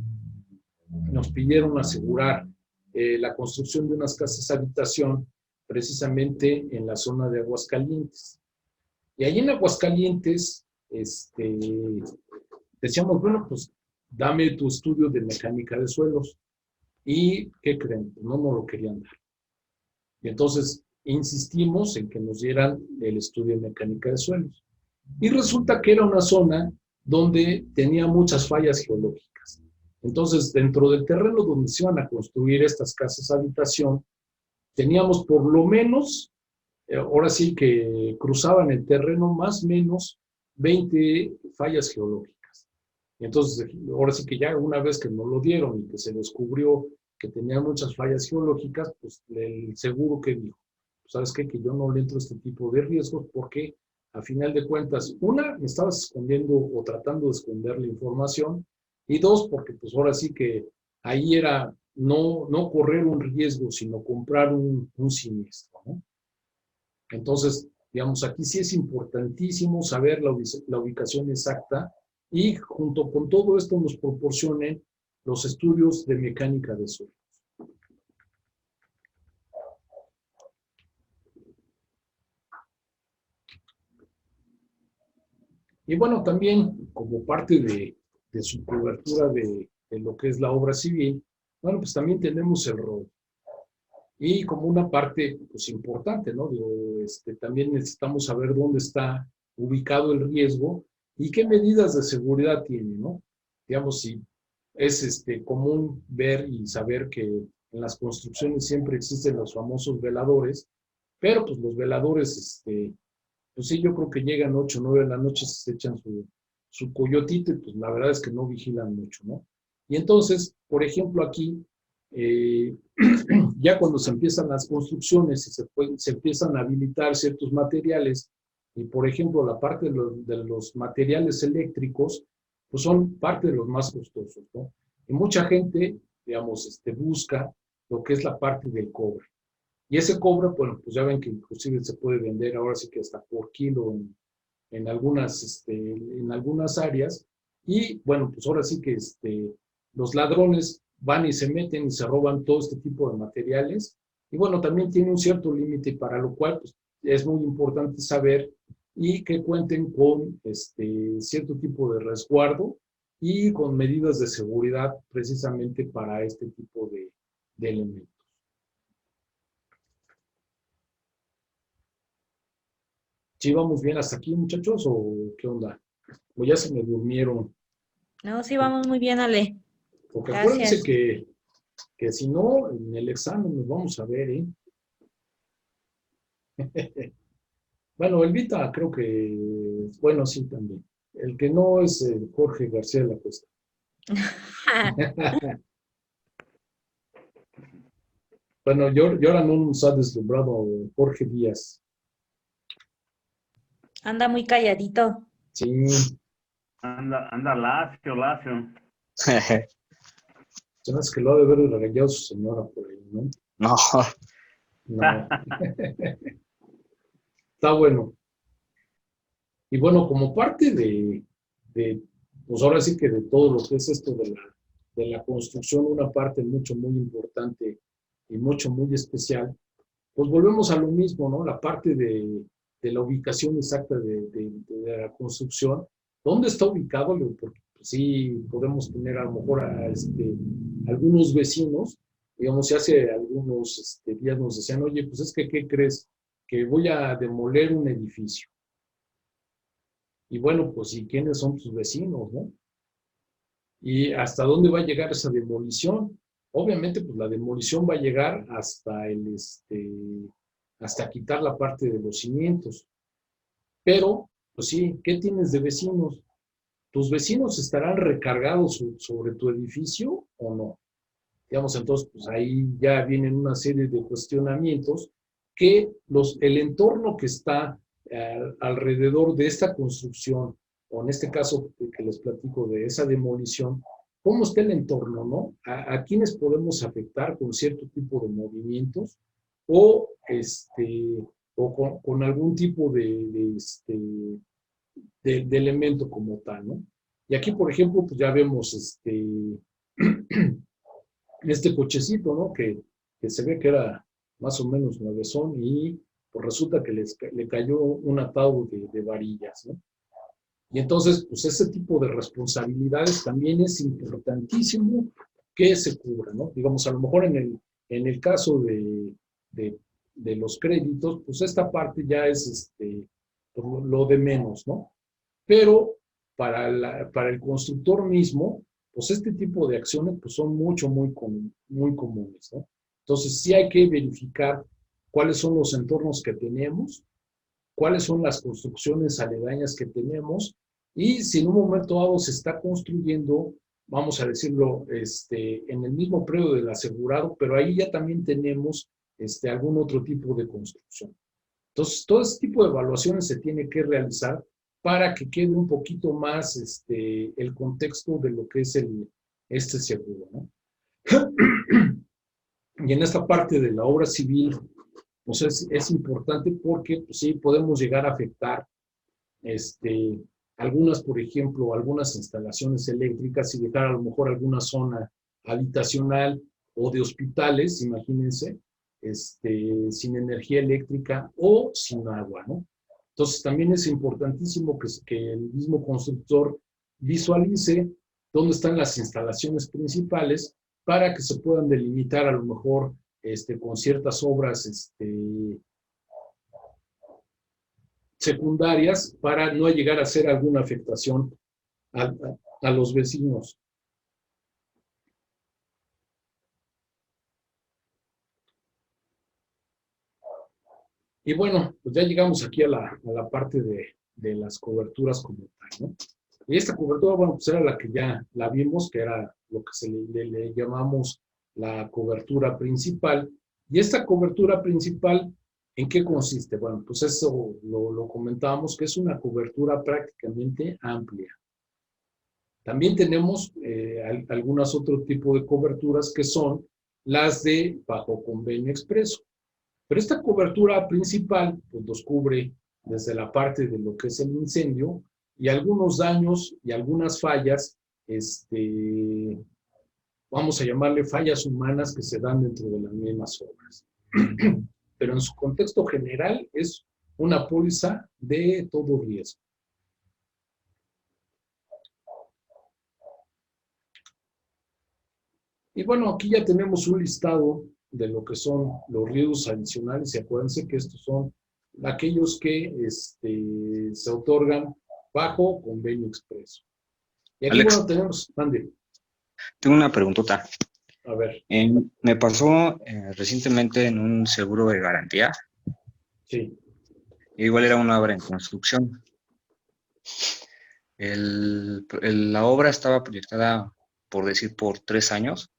nos pidieron asegurar la construcción de unas casas habitación precisamente en la zona de Aguascalientes. Y ahí en Aguascalientes, decíamos, bueno, pues dame tu estudio de mecánica de suelos. ¿Y qué creen? Pues no nos lo querían dar. Y entonces insistimos en que nos dieran el estudio de mecánica de suelos. Y resulta que era una zona donde tenía muchas fallas geológicas. Entonces, dentro del terreno donde se iban a construir estas casas habitación, teníamos por lo menos, ahora sí que cruzaban el terreno más o menos 20 fallas geológicas. Y entonces, ahora sí que ya una vez que nos lo dieron y que se descubrió que tenía muchas fallas geológicas, pues el seguro que dijo, ¿sabes qué? Que yo no le entro a este tipo de riesgos porque a final de cuentas, una, me estabas escondiendo o tratando de esconder la información, y dos, porque pues ahora sí que ahí era no correr un riesgo, sino comprar un siniestro, ¿no? Entonces, digamos, aquí sí es importantísimo saber la ubicación exacta y junto con todo esto nos proporcionen los estudios de mecánica de suelos. Y bueno, también como parte de su cobertura de lo que es la obra civil, bueno, pues también tenemos el ROD. Y como una parte, pues importante, ¿no? Digo, también necesitamos saber dónde está ubicado el riesgo y qué medidas de seguridad tiene, ¿no? Digamos, si es común ver y saber que en las construcciones siempre existen los famosos veladores, pero pues los veladores, pues sí, yo creo que llegan 8 o 9 de la noche, se echan su coyotito y pues la verdad es que no vigilan mucho, ¿no? Y entonces, por ejemplo, aquí, ya cuando se empiezan las construcciones y se empiezan a habilitar ciertos materiales, y por ejemplo la parte de los materiales eléctricos, pues son parte de los más costosos, ¿no? Y mucha gente, digamos, busca lo que es la parte del cobre. Y ese cobre, bueno, pues ya ven que inclusive se puede vender ahora sí que hasta por kilo en algunas áreas. Y bueno, pues ahora sí que los ladrones van y se meten y se roban todo este tipo de materiales. Y bueno, también tiene un cierto límite, para lo cual pues, es muy importante saber y que cuenten con cierto tipo de resguardo y con medidas de seguridad precisamente para este tipo de elementos. ¿Sí vamos bien hasta aquí, muchachos, o qué onda? O ya se me durmieron. No, sí, vamos muy bien, Ale. Porque acuérdense Gracias. que si no, en el examen nos vamos a ver, ¿eh? Bueno, Elvita creo que, bueno, sí, también. El que no es Jorge García de la Cuesta. Bueno, yo ahora no nos ha deslumbrado Jorge Díaz. Anda muy calladito. Sí, Anda lacio. se me hace que lo ha de haber regañado su señora por ahí, ¿no? No, No. Está bueno. Y bueno, como parte pues ahora sí que de todo lo que es esto de la construcción, una parte muy importante y muy especial, pues volvemos a lo mismo, ¿no? La parte de la ubicación exacta de la construcción. ¿Dónde está ubicado? Porque pues, sí podemos tener a lo mejor algunos vecinos Digamos, si hace algunos días nos decían, oye, pues es que, ¿qué crees? Que voy a demoler un edificio. Y bueno, pues, ¿y quiénes son tus vecinos, no? ¿Y hasta dónde va a llegar esa demolición? Obviamente, pues la demolición va a llegar hasta quitar la parte de los cimientos. Pero, pues sí, ¿qué tienes de vecinos? ¿Tus vecinos estarán recargados sobre tu edificio o no? Digamos, entonces, pues ahí ya vienen una serie de cuestionamientos que el entorno que está alrededor de esta construcción, o en este caso que les platico de esa demolición, ¿cómo está el entorno, no? ¿A quiénes podemos afectar con cierto tipo de movimientos o, con algún tipo de elemento como tal, ¿no? Y aquí, por ejemplo, pues ya vemos este cochecito, ¿no? Que se ve que era más o menos nuevezón y pues resulta que le cayó un atado de varillas, ¿no? Y entonces, pues ese tipo de responsabilidades también es importantísimo que se cubra, ¿no? Digamos, a lo mejor en el caso de los créditos, pues esta parte ya es lo de menos, ¿no? Pero para el constructor mismo, pues este tipo de acciones pues son muy comunes, ¿no? Entonces sí hay que verificar cuáles son los entornos que tenemos, cuáles son las construcciones aledañas que tenemos y si en un momento dado se está construyendo, vamos a decirlo, en el mismo predio del asegurado, pero ahí ya también tenemos algún otro tipo de construcción. Entonces, todo ese tipo de evaluaciones se tiene que realizar para que quede un poquito más el contexto de lo que es este seguro, ¿no? Y en esta parte de la obra civil, pues es importante porque pues, sí podemos llegar a afectar algunas, por ejemplo, algunas instalaciones eléctricas y dejar a lo mejor alguna zona habitacional o de hospitales, imagínense, sin energía eléctrica o sin agua, ¿no? Entonces también es importantísimo que el mismo constructor visualice dónde están las instalaciones principales para que se puedan delimitar a lo mejor con ciertas obras secundarias para no llegar a hacer alguna afectación a los vecinos. Y bueno, pues ya llegamos aquí a la parte de las coberturas como tal, ¿no? Y esta cobertura, bueno, pues era la que ya la vimos, que era lo que le llamamos la cobertura principal. Y esta cobertura principal, ¿en qué consiste? Bueno, pues eso lo comentábamos, que es una cobertura prácticamente amplia. También tenemos algunas otro tipo de coberturas que son las de bajo convenio expreso. Pero esta cobertura principal pues, nos cubre desde la parte de lo que es el incendio y algunos daños y algunas fallas, vamos a llamarle fallas humanas que se dan dentro de las mismas obras. Pero en su contexto general es una póliza de todo riesgo. Y bueno, aquí ya tenemos un listado de lo que son los riesgos adicionales y acuérdense que estos son aquellos que se otorgan bajo convenio expreso. Y aquí, Alex, bueno, tenemos, mande. tengo una preguntota. A ver. Me pasó recientemente en un seguro de garantía. Sí. Igual era una obra en construcción. La obra estaba proyectada, por decir, por 3 años.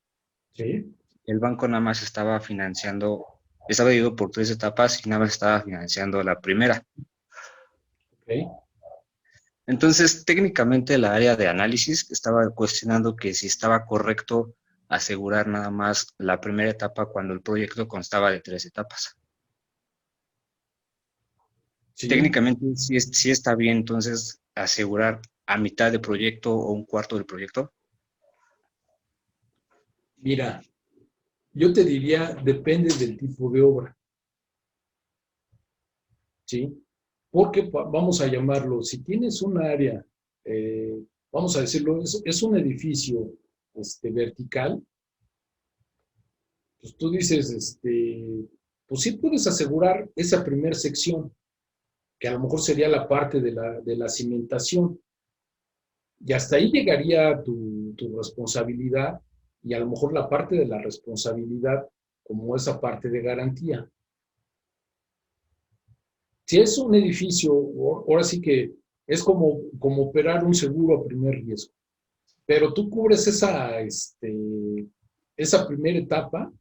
Sí. El banco nada más estaba dividido por 3 etapas y nada más estaba financiando la primera. Ok. Entonces, técnicamente la área de análisis estaba cuestionando que si estaba correcto asegurar nada más la primera etapa cuando el proyecto constaba de 3 etapas. Sí. Técnicamente sí está bien, entonces, asegurar a mitad de proyecto o un cuarto del proyecto. Mira, yo te diría, depende del tipo de obra. ¿Sí? Porque vamos a llamarlo, si tienes un área, vamos a decirlo, es un edificio vertical, pues tú dices, pues sí puedes asegurar esa primera sección, que a lo mejor sería la parte de la cimentación, y hasta ahí llegaría tu responsabilidad, y a lo mejor la parte de la responsabilidad como esa parte de garantía. Si es un edificio, ahora sí que es como operar un seguro a primer riesgo, pero tú cubres esa primera etapa,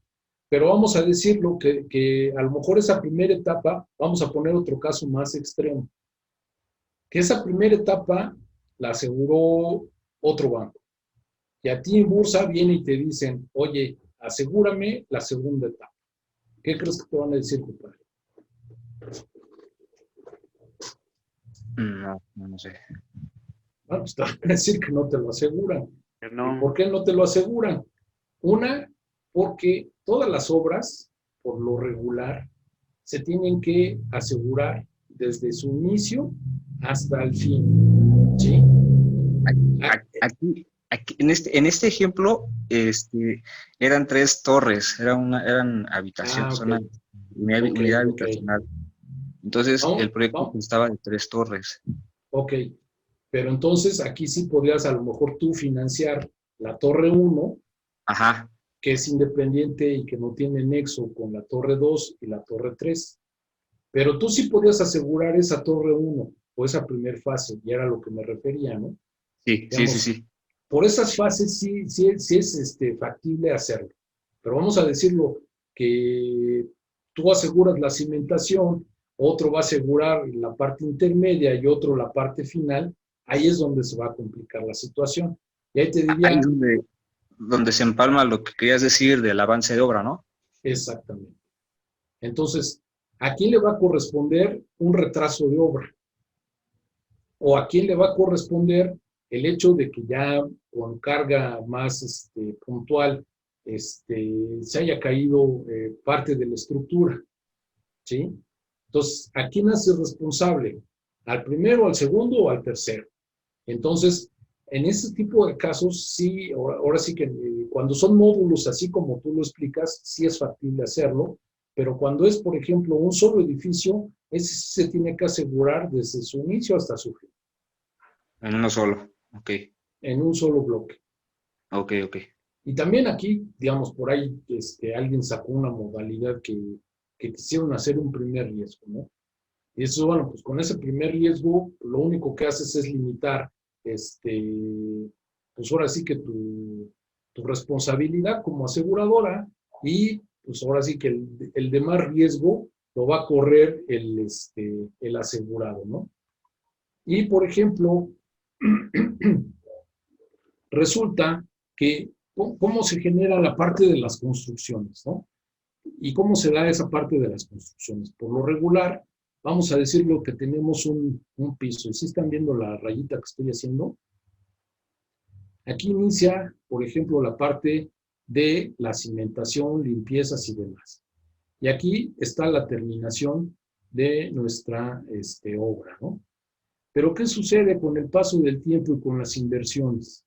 pero vamos a decirlo que a lo mejor esa primera etapa, vamos a poner otro caso más extremo, que esa primera etapa la aseguró otro banco. Y a ti en Bursa viene y te dicen, oye, asegúrame la segunda etapa. ¿Qué crees que te van a decir, compadre? No sé. Bueno, pues te van a decir que no te lo aseguran. Que ¿Y no. por qué no te lo aseguran? Una, porque todas las obras, por lo regular, se tienen que asegurar desde su inicio hasta el fin. ¿Sí? Aquí, en este ejemplo, eran 3 torres, eran habitaciones, Ok, una ok, unidad ok. habitacional. Entonces, Vamos, el proyecto vamos, constaba de 3 torres. ok. Pero entonces aquí sí podrías a lo mejor tú financiar la torre 1, Ajá, que es independiente y que no tiene nexo con la torre 2 y la torre 3. Pero tú sí podías asegurar esa torre 1 o esa primer fase, y era a lo que me refería, ¿no? sí, sí, sí, Digamos, sí. por esas fases sí es factible hacerlo. Pero vamos a decirlo que tú aseguras la cimentación, otro va a asegurar la parte intermedia y otro la parte final, ahí es donde se va a complicar la situación. Y ahí te Ahí diría, es donde se empalma lo que querías decir del avance de obra, ¿no? exactamente. Entonces, ¿a quién le va a corresponder un retraso de obra? ¿O a quién le va a corresponder el hecho de que ya con carga más puntual se haya caído parte de la estructura? ¿Sí? Entonces, ¿a quién hace responsable? ¿Al primero, al segundo o al tercero? Entonces, en ese tipo de casos, sí, ahora sí que cuando son módulos así como tú lo explicas, sí es factible hacerlo, pero cuando es, por ejemplo, un solo edificio, ese sí se tiene que asegurar desde su inicio hasta su fin, En uno solo. Ok, en un solo bloque. ok, ok. Y también aquí, digamos, por ahí alguien sacó una modalidad que quisieron hacer un primer riesgo, ¿no? Y eso, bueno, pues con ese primer riesgo, lo único que haces es limitar, pues ahora sí que tu responsabilidad como aseguradora, y pues ahora sí que el demás riesgo lo va a correr el asegurado, ¿no? Y, por ejemplo, resulta que cómo se genera la parte de las construcciones, ¿no? ¿Y cómo se da esa parte de las construcciones? Por lo regular, vamos a decirlo que tenemos un piso. ¿Y si están viendo la rayita que estoy haciendo? Aquí inicia, por ejemplo, la parte de la cimentación, limpiezas y demás. Y aquí está la terminación de nuestra obra, ¿no? Pero ¿qué sucede con el paso del tiempo y con las inversiones?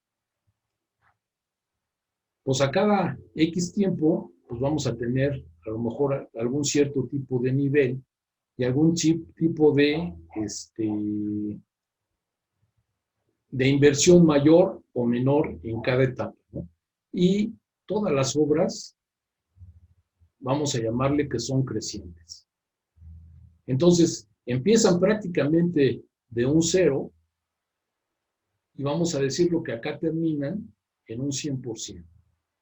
Pues a cada X tiempo, pues vamos a tener a lo mejor algún cierto tipo de nivel y algún tipo de inversión mayor o menor en cada etapa, ¿no? Y todas las obras, vamos a llamarle que son crecientes. Entonces, empiezan prácticamente de un cero y vamos a decir lo que acá terminan en un 100%,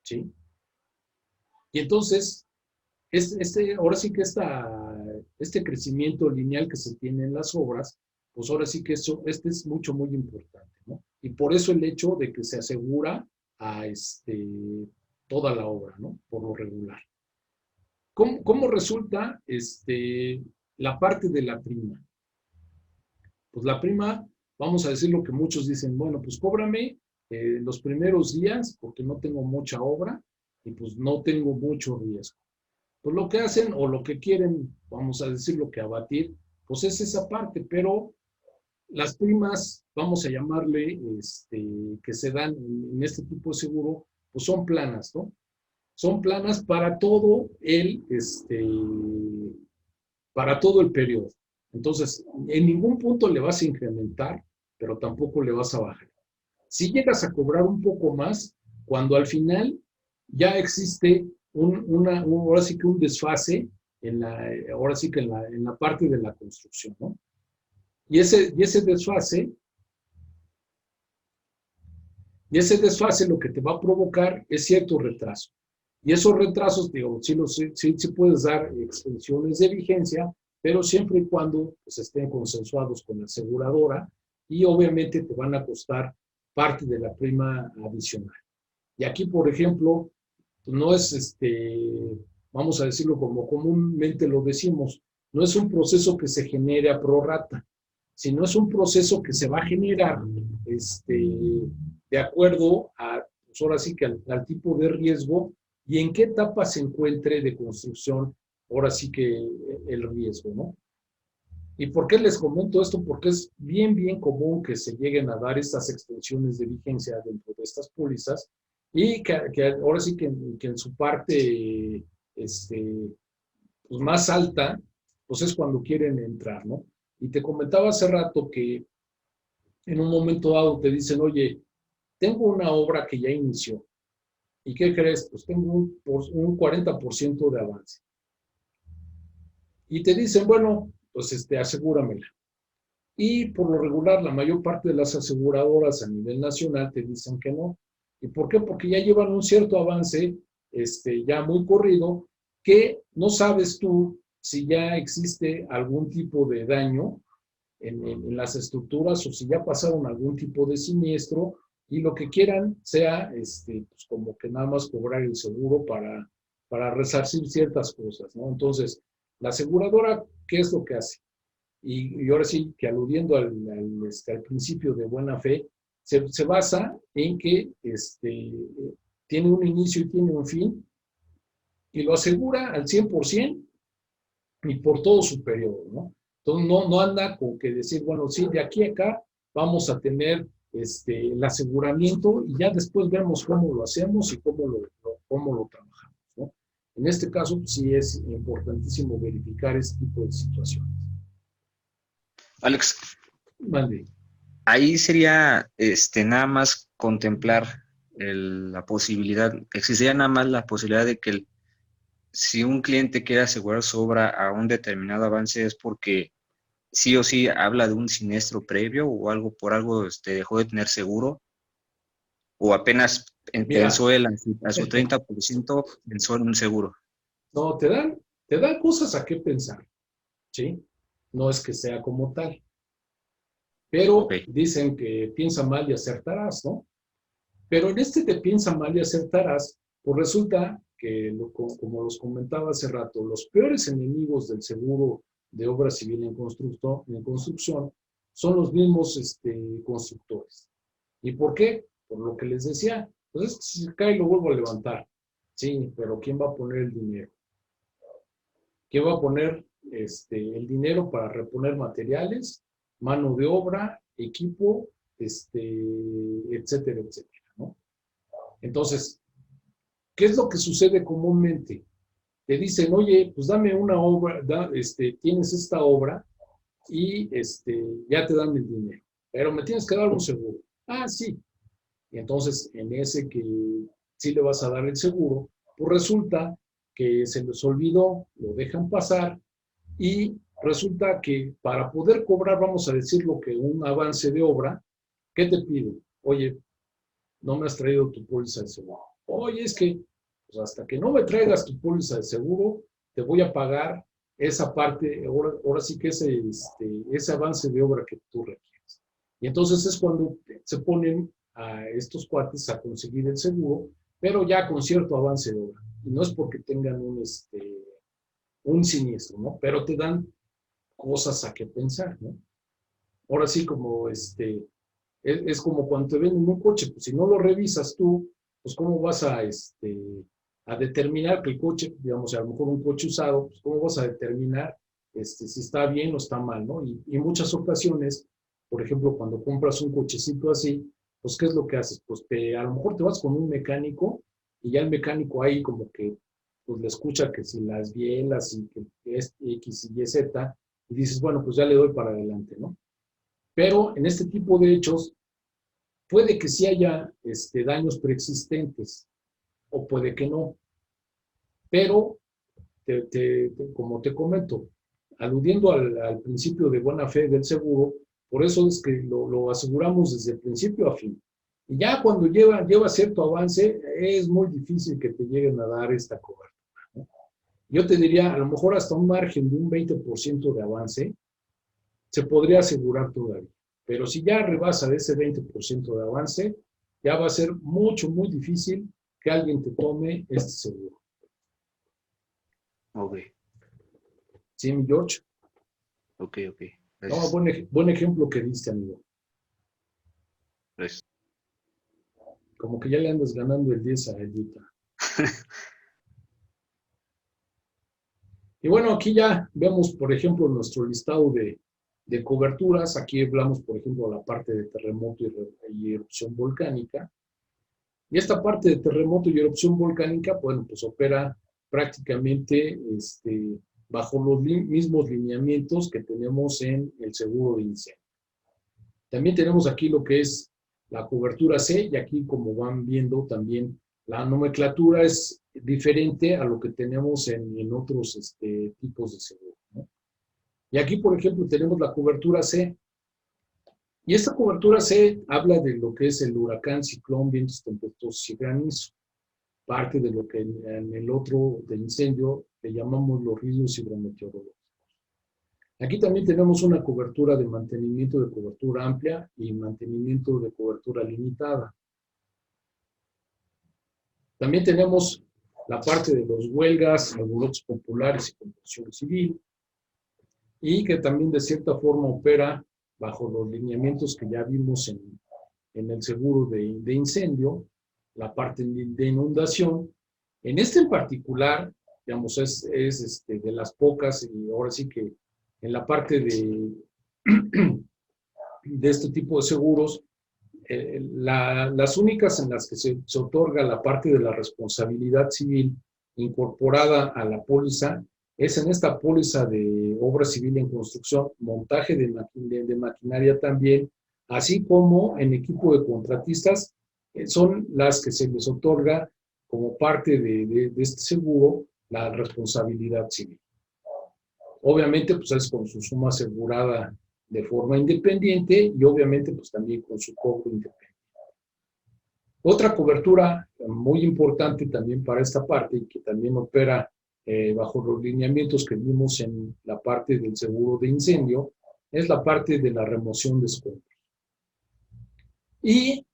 ¿sí? Y entonces, ahora sí que este crecimiento lineal que se tiene en las obras, pues ahora sí que este es mucho, muy importante, ¿no? Y por eso el hecho de que se asegura a toda la obra, ¿no? Por lo regular. ¿Cómo resulta la parte de la prima? Pues la prima, vamos a decir lo que muchos dicen, bueno, pues cóbrame los primeros días porque no tengo mucha obra y pues no tengo mucho riesgo. Pues lo que hacen o lo que quieren, vamos a decirlo que abatir, pues es esa parte, pero las primas, vamos a llamarle, que se dan en este tipo de seguro, pues son planas, ¿no? son planas para todo el periodo. Entonces, en ningún punto le vas a incrementar, pero tampoco le vas a bajar. Si llegas a cobrar un poco más, cuando al final ya existe ahora sí que un desfase ahora sí que en la parte de la construcción, ¿no? Y ese desfase lo que te va a provocar es cierto retraso. Y esos retrasos, digo, sí puedes dar extensiones de vigencia, pero siempre y cuando pues, estén consensuados con la aseguradora y obviamente te van a costar parte de la prima adicional. Y aquí, por ejemplo, no es, vamos a decirlo como comúnmente lo decimos, no es un proceso que se genere a prorrata, sino es un proceso que se va a generar de acuerdo a, pues ahora sí que al tipo de riesgo y en qué etapa se encuentre de construcción, ahora sí que el riesgo, ¿no? ¿Y por qué les comento esto? Porque es bien común que se lleguen a dar estas extensiones de vigencia dentro de estas pólizas y que ahora sí que en su parte pues más alta, pues es cuando quieren entrar, ¿no? Y te comentaba hace rato que en un momento dado te dicen, oye, tengo una obra que ya inició. ¿Y qué crees? Pues tengo un 40% de avance. Y te dicen, bueno, pues asegúramela. Y por lo regular, la mayor parte de las aseguradoras a nivel nacional te dicen que no. ¿Y por qué? Porque ya llevan un cierto avance, ya muy corrido, que no sabes tú si ya existe algún tipo de daño en las estructuras o si ya pasaron algún tipo de siniestro y lo que quieran sea pues como que nada más cobrar el seguro para resarcir ciertas cosas, ¿no? Entonces, la aseguradora, ¿qué es lo que hace? Y ahora sí, que aludiendo al principio de buena fe, se basa en que tiene un inicio y tiene un fin, y lo asegura al 100% y por todo su periodo, ¿no? Entonces no anda con que decir, bueno, sí, de aquí a acá vamos a tener el aseguramiento y ya después vemos cómo lo hacemos y cómo lo trabajamos, ¿no? En este caso, sí es importantísimo verificar este tipo de situaciones. Alex, Mande. ahí sería nada más contemplar la posibilidad, existiría nada más la posibilidad de que si un cliente quiere asegurar su obra a un determinado avance es porque sí o sí habla de un siniestro previo o algo por algo dejó de tener seguro o apenas pensó él a su 30% pensó en un seguro. No, te dan cosas a qué pensar, ¿sí? No es que sea como tal. Pero dicen que piensa mal y acertarás, ¿no? Pero en de piensa mal y acertarás, pues resulta que, como los comentaba hace rato, los peores enemigos del seguro de obra civil en construcción son los mismos constructores. ¿Y por qué? Por lo que les decía, pues es que si se cae lo vuelvo a levantar. Sí, pero ¿quién va a poner el dinero? ¿Quién va a poner el dinero para reponer materiales, mano de obra, equipo, etcétera, etcétera, ¿no? Entonces, ¿qué es lo que sucede comúnmente? Te dicen, oye, pues dame una obra, tienes esta obra y ya te dan el dinero, pero me tienes que dar un seguro. Ah, sí. Y entonces, en ese que sí le vas a dar el seguro, pues resulta que se les olvidó, lo dejan pasar y resulta que para poder cobrar, vamos a decirlo que un avance de obra, ¿qué te piden? Oye, no me has traído tu póliza de seguro. Oye, es que pues hasta que no me traigas tu póliza de seguro, te voy a pagar esa parte, ahora sí que ese avance de obra que tú requieres. Y entonces es cuando se ponen a estos cuates a conseguir el seguro, pero ya con cierto avance de obra. Y no es porque tengan un siniestro, ¿no? Pero te dan cosas a qué pensar, ¿no? Ahora sí, como es como cuando te venden un coche, pues si no lo revisas tú, pues cómo vas a determinar que el coche, digamos, a lo mejor un coche usado, pues cómo vas a determinar si está bien o está mal, ¿no? Y en muchas ocasiones, por ejemplo, cuando compras un cochecito así, pues ¿qué es lo que haces? Pues a lo mejor te vas con un mecánico y ya el mecánico ahí como que pues le escucha que si las bielas y que es X y Y, Z, y dices, bueno, pues ya le doy para adelante, ¿no? Pero en este tipo de hechos puede que sí haya daños preexistentes o puede que no, pero como te comento, aludiendo al principio de buena fe del seguro, por eso es que lo aseguramos desde el principio a fin. Y ya cuando lleva cierto avance, es muy difícil que te lleguen a dar esta cobertura, ¿no? Yo te diría, a lo mejor hasta un margen de un 20% de avance, se podría asegurar todavía. Pero si ya rebasa de ese 20% de avance, ya va a ser muy difícil que alguien te tome este seguro. Ok, ¿Sí, mi George? ok. No, Gracias. buen ejemplo que diste, amigo. Gracias. Como que ya le andas ganando el 10 a Edita. Y bueno, aquí ya vemos, por ejemplo, nuestro listado de coberturas. Aquí hablamos, por ejemplo, de la parte de terremoto y erupción volcánica. Y esta parte de terremoto y erupción volcánica, bueno, pues opera prácticamente bajo los mismos lineamientos que tenemos en el seguro de incendio. También tenemos aquí lo que es la cobertura C, y aquí, como van viendo, también la nomenclatura es diferente a lo que tenemos en otros tipos de seguro, ¿no? Y aquí, por ejemplo, tenemos la cobertura C. Y esta cobertura C habla de lo que es el huracán, ciclón, vientos tempestuosos y granizo. Parte de lo que en el otro del incendio le llamamos los riesgos hidrometeorológicos. Aquí también tenemos una cobertura de mantenimiento de cobertura amplia y mantenimiento de cobertura limitada. También tenemos la parte de los huelgas, alborotos populares y contención civil, y que también de cierta forma opera bajo los lineamientos que ya vimos en el seguro de incendio, la parte de inundación. En este en particular, digamos, es de las pocas, y ahora sí que en la parte de este tipo de seguros, las únicas en las que se otorga la parte de la responsabilidad civil incorporada a la póliza es en esta póliza de obra civil en construcción, montaje de maquinaria también, así como en equipo de contratistas, son las que se les otorga como parte de este seguro la responsabilidad civil. Obviamente, pues es con su suma asegurada de forma independiente y obviamente pues también con su cobro independiente. Otra cobertura muy importante también para esta parte y que también opera bajo los lineamientos que vimos en la parte del seguro de incendio es la parte de la remoción de escombros. Y,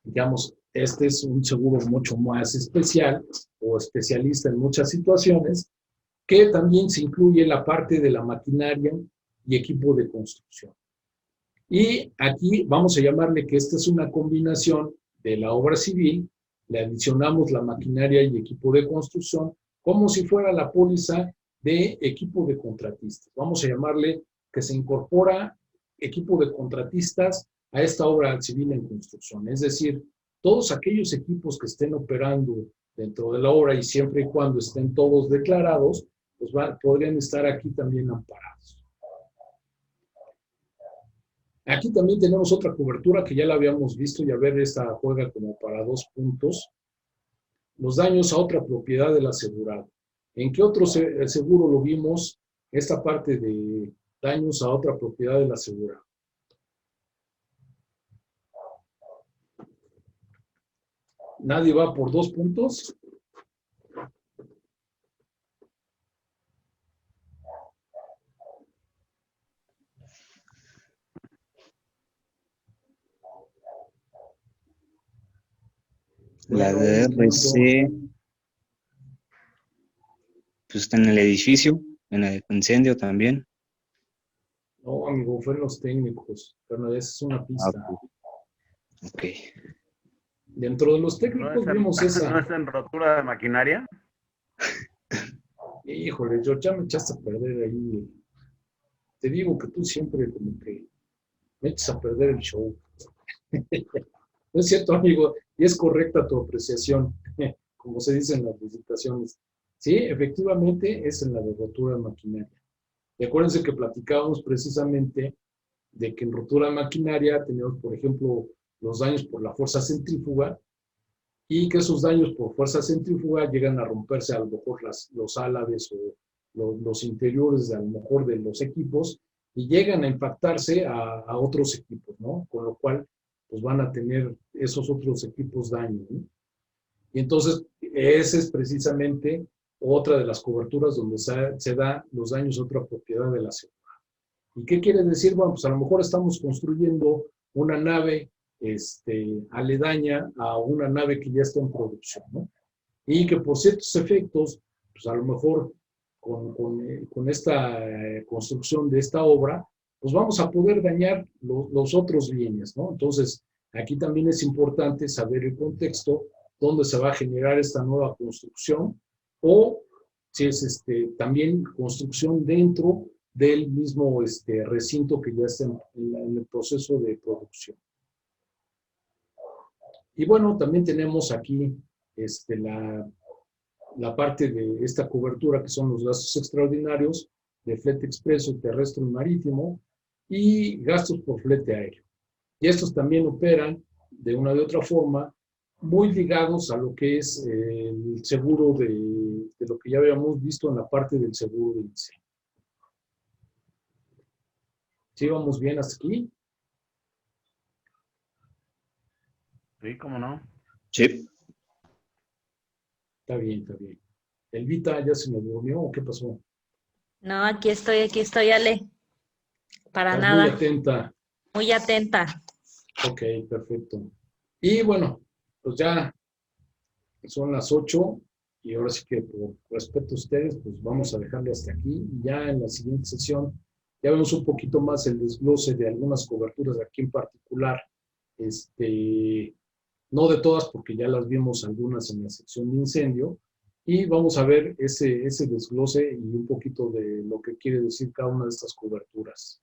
digamos, este es un seguro mucho más especial o especialista en muchas situaciones, que también se incluye la parte de la maquinaria y equipo de construcción. Y aquí vamos a llamarle que esta es una combinación de la obra civil, le adicionamos la maquinaria y equipo de construcción, como si fuera la póliza de equipo de contratistas. Vamos a llamarle que se incorpora equipo de contratistas a esta obra civil en construcción. Es decir, todos aquellos equipos que estén operando dentro de la obra y siempre y cuando estén todos declarados, pues podrían estar aquí también amparados. Aquí también tenemos otra cobertura que ya la habíamos visto, y a ver, esta juega como para 2 puntos. Los daños a otra propiedad del asegurado. ¿En qué otro seguro lo vimos? Esta parte de daños a otra propiedad del asegurado. ¿Nadie va por 2 puntos? La Bueno, de RC, pues está en el edificio, en el incendio también. no, amigo, fue en los técnicos, pero esa es una pista. Ok. Dentro de los técnicos vimos esa. ¿No es en rotura de maquinaria? Híjole, yo ya me echaste a perder ahí. Te digo que tú siempre como que me echas a perder el show. No es cierto, amigo, y es correcta tu apreciación. como se dice en las licitaciones. Sí, efectivamente es en la de rotura de maquinaria. Y acuérdense que platicábamos precisamente de que en rotura de maquinaria tenemos, por ejemplo, los daños por la fuerza centrífuga, y que esos daños por fuerza centrífuga llegan a romperse a lo mejor los álabes o los interiores a lo mejor de los equipos y llegan a impactarse a otros equipos, ¿no? Con lo cual, pues van a tener esos otros equipos daño, ¿no? Y entonces, esa es precisamente otra de las coberturas donde se da los daños a otra propiedad de la seguridad. ¿Y qué quiere decir? Bueno, pues a lo mejor estamos construyendo una nave aledaña a una nave que ya está en producción, ¿no? Y que por ciertos efectos, pues a lo mejor con esta construcción de esta obra, pues vamos a poder dañar los otros bienes, ¿no? Entonces, aquí también es importante saber el contexto, dónde se va a generar esta nueva construcción, o si es también construcción dentro del mismo recinto que ya está en el proceso de producción. Y bueno, también tenemos aquí la parte de esta cobertura que son los gastos extraordinarios de flete expreso, terrestre y marítimo, y gastos por flete aéreo. Y estos también operan de una u otra forma muy ligados a lo que es el seguro de lo que ya habíamos visto en la parte del seguro de incendio. ¿Sí vamos bien hasta aquí? Sí, cómo no. Sí. Está bien, está bien. ¿Elvita ya se me durmió o qué pasó? No, aquí estoy, Ale. Para Estás nada. muy atenta. Muy atenta. Ok, perfecto. Y bueno, pues ya son las 8 y ahora sí que por respeto a ustedes, pues vamos a dejarle hasta aquí. Y ya en la siguiente sesión ya vemos un poquito más el desglose de algunas coberturas aquí en particular. No de todas porque ya las vimos algunas en la sección de incendio. Y vamos a ver ese desglose y un poquito de lo que quiere decir cada una de estas coberturas.